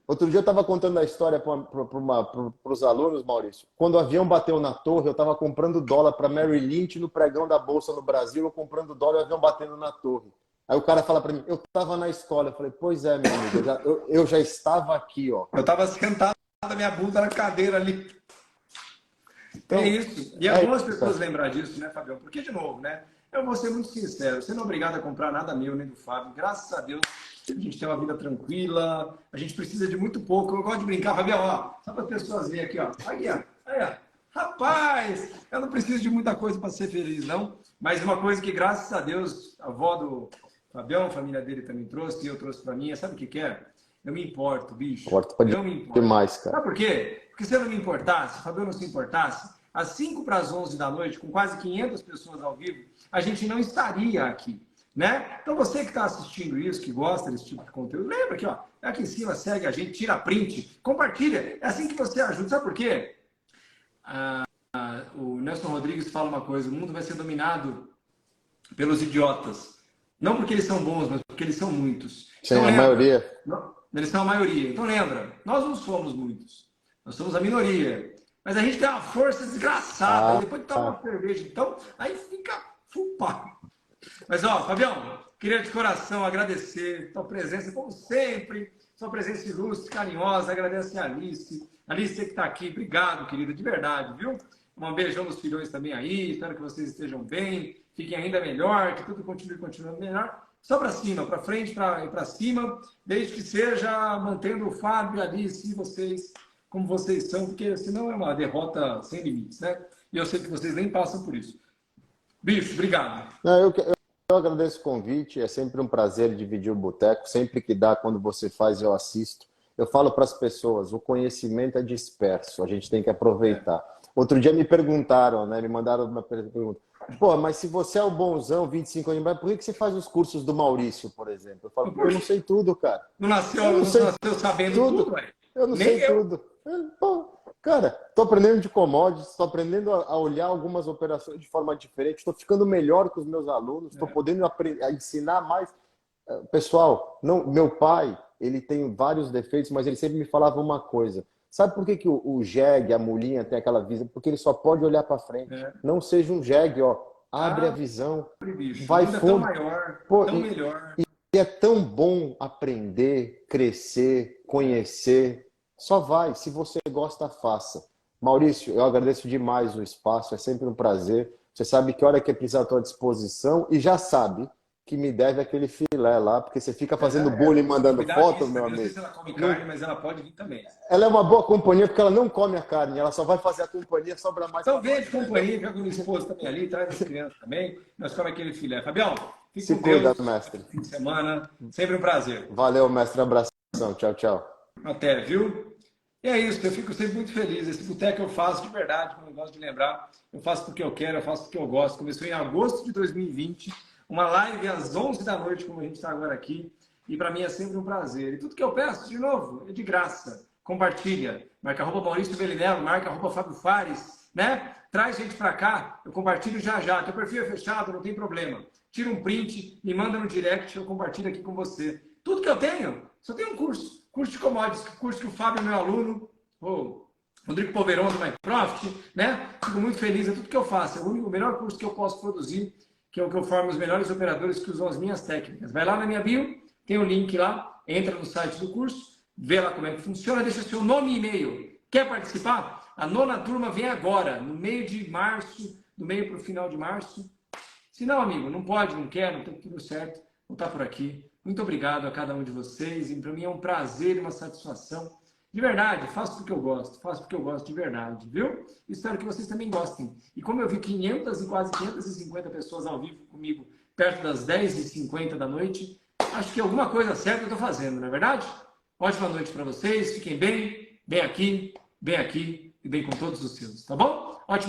Outro dia eu estava contando a história para os alunos, Maurício. Quando o avião bateu na torre, eu estava comprando dólar para Mary Lynch no pregão da Bolsa no Brasil, eu comprando dólar e o avião batendo na torre. Aí o cara fala para mim, eu estava na escola. Eu falei, pois é, meu amigo, eu já estava aqui, ó. Eu estava sentado na minha bunda na cadeira ali. Então, é isso. E é bom as pessoas lembrar disso, né, Fabião? Porque, de novo, né? Eu vou ser muito sincero, você não é obrigado a comprar nada meu nem do Fábio. Graças a Deus, a gente tem uma vida tranquila, a gente precisa de muito pouco. Eu gosto de brincar, Fabião, ó, só para as pessoas verem aqui, ó. Aí, ó. Rapaz, eu não preciso de muita coisa para ser feliz, não. Mas uma coisa que, graças a Deus, a avó do Fabião, a família dele também trouxe, e eu trouxe para mim, sabe o que é? Eu me importo, bicho. Eu me importo. Demais, cara. Sabe por quê? Porque se eu não me importasse, se o Fabião não se importasse, às 5 para as 11 da noite, com quase 500 pessoas ao vivo, a gente não estaria aqui, né? Então você que está assistindo isso, que gosta desse tipo de conteúdo, lembra aqui, ó, aqui em cima, segue a gente, tira print, compartilha. É assim que você ajuda. Sabe por quê? O Nelson Rodrigues fala uma coisa, o mundo vai ser dominado pelos idiotas. Não porque eles são bons, mas porque eles são muitos. Sim, então, a maioria. Eles são a maioria. Então lembra, nós não somos muitos. Nós somos a minoria. Mas a gente tem uma força desgraçada. E depois de tomar uma cerveja, então, aí fica fupa. Mas, ó, Fabião, queria de coração agradecer tua presença, como sempre. Sua presença ilustre, carinhosa. Agradeço a Alice. Alice, você que está aqui, obrigado, querida, de verdade, viu? Um beijão nos filhões também aí. Espero que vocês estejam bem. Fiquem ainda melhor, que tudo continue continuando melhor. Só para cima, para frente, para cima. Desde que seja mantendo o Fábio e a Alice e vocês como vocês são, porque senão é uma derrota sem limites, né? E eu sei que vocês nem passam por isso. Bicho, obrigado. Não, eu agradeço o convite, é sempre um prazer dividir o boteco, sempre que dá, quando você faz, eu assisto. Eu falo para as pessoas, o conhecimento é disperso, a gente tem que aproveitar. Outro dia me perguntaram, né, me mandaram uma pergunta, pô, mas se você é o bonzão, 25 anos, por que você faz os cursos do Maurício, por exemplo? Eu falo, pô, eu não sei tudo, cara. Não nasceu, Eu não não sei nasceu sabendo tudo, tudo, ué. eu não Nem sei eu. tudo. Pô, cara, estou aprendendo de commodities, estou aprendendo a olhar algumas operações de forma diferente, estou ficando melhor com os meus alunos, estou podendo a ensinar mais. Pessoal, não, meu pai, ele tem vários defeitos, mas ele sempre me falava uma coisa. Sabe por que, que o jegue, a mulinha tem aquela visão? Porque ele só pode olhar para frente. É. Não seja um jegue, ó. Abre a Ah, visão, bicho, o vai mundo é tão fundo. maior, Pô, tão melhor. e é tão bom aprender, crescer, conhecer. Só vai. Se você gosta, faça. Maurício, eu agradeço demais o espaço. É sempre um prazer. Você sabe que hora que precisar à tua disposição e já sabe que me deve aquele filé lá, porque você fica fazendo bullying, mandando Convidar a foto, Alice meu também. Não sei amigo. se ela come Não, carne, mas ela pode vir também. ela é uma boa companhia porque ela não come a carne, ela só vai fazer a companhia, sobra mais Então para vem nós, de entendeu? companhia, fica com o esposo também ali, traz as crianças também. Nós comemos aquele filé. Fabião, fique Se com cuida, Deus. mestre. Fim de semana. Sempre um prazer. Valeu, mestre. Abração. Tchau, tchau. Até, viu? E é isso, eu fico sempre muito feliz. Esse boteco eu faço de verdade, como eu gosto de lembrar. Eu faço porque eu quero, eu faço porque eu gosto. Começou em agosto de 2020, uma live às 11 da noite, como a gente está agora aqui. E para mim é sempre um prazer. E tudo que eu peço, de novo, é de graça. Compartilha. Marca @Maurício Bellinello, marca @Fábio Fares, né? Traz gente para cá, eu compartilho já já. Teu perfil é fechado, não tem problema. Tira um print, me manda no direct, eu compartilho aqui com você. Tudo que eu tenho, só tenho um curso. Curso de commodities, curso que o Fábio é meu aluno, o Rodrigo Poveron do MyProfit, né? Fico muito feliz, é tudo que eu faço. É o melhor curso que eu posso produzir, que é o que eu formo os melhores operadores que usam as minhas técnicas. Vai lá na minha bio, tem o link lá, entra no site do curso, vê lá como é que funciona, deixa seu nome e e-mail. Quer participar? A 9ª turma vem agora, no meio de março, do meio para o final de março. Se não, amigo, não pode, não quer, não tem tudo certo, vou estar por aqui. Muito obrigado a cada um de vocês. E para mim é um prazer e uma satisfação. De verdade, faço porque eu gosto. Faço porque eu gosto de verdade, viu? Espero que vocês também gostem. E como eu vi 500 e quase 550 pessoas ao vivo comigo, perto das 10h50 da noite, acho que alguma coisa certa eu estou fazendo, não é verdade? Ótima noite para vocês. Fiquem bem, bem aqui e bem com todos os seus, tá bom? Ótima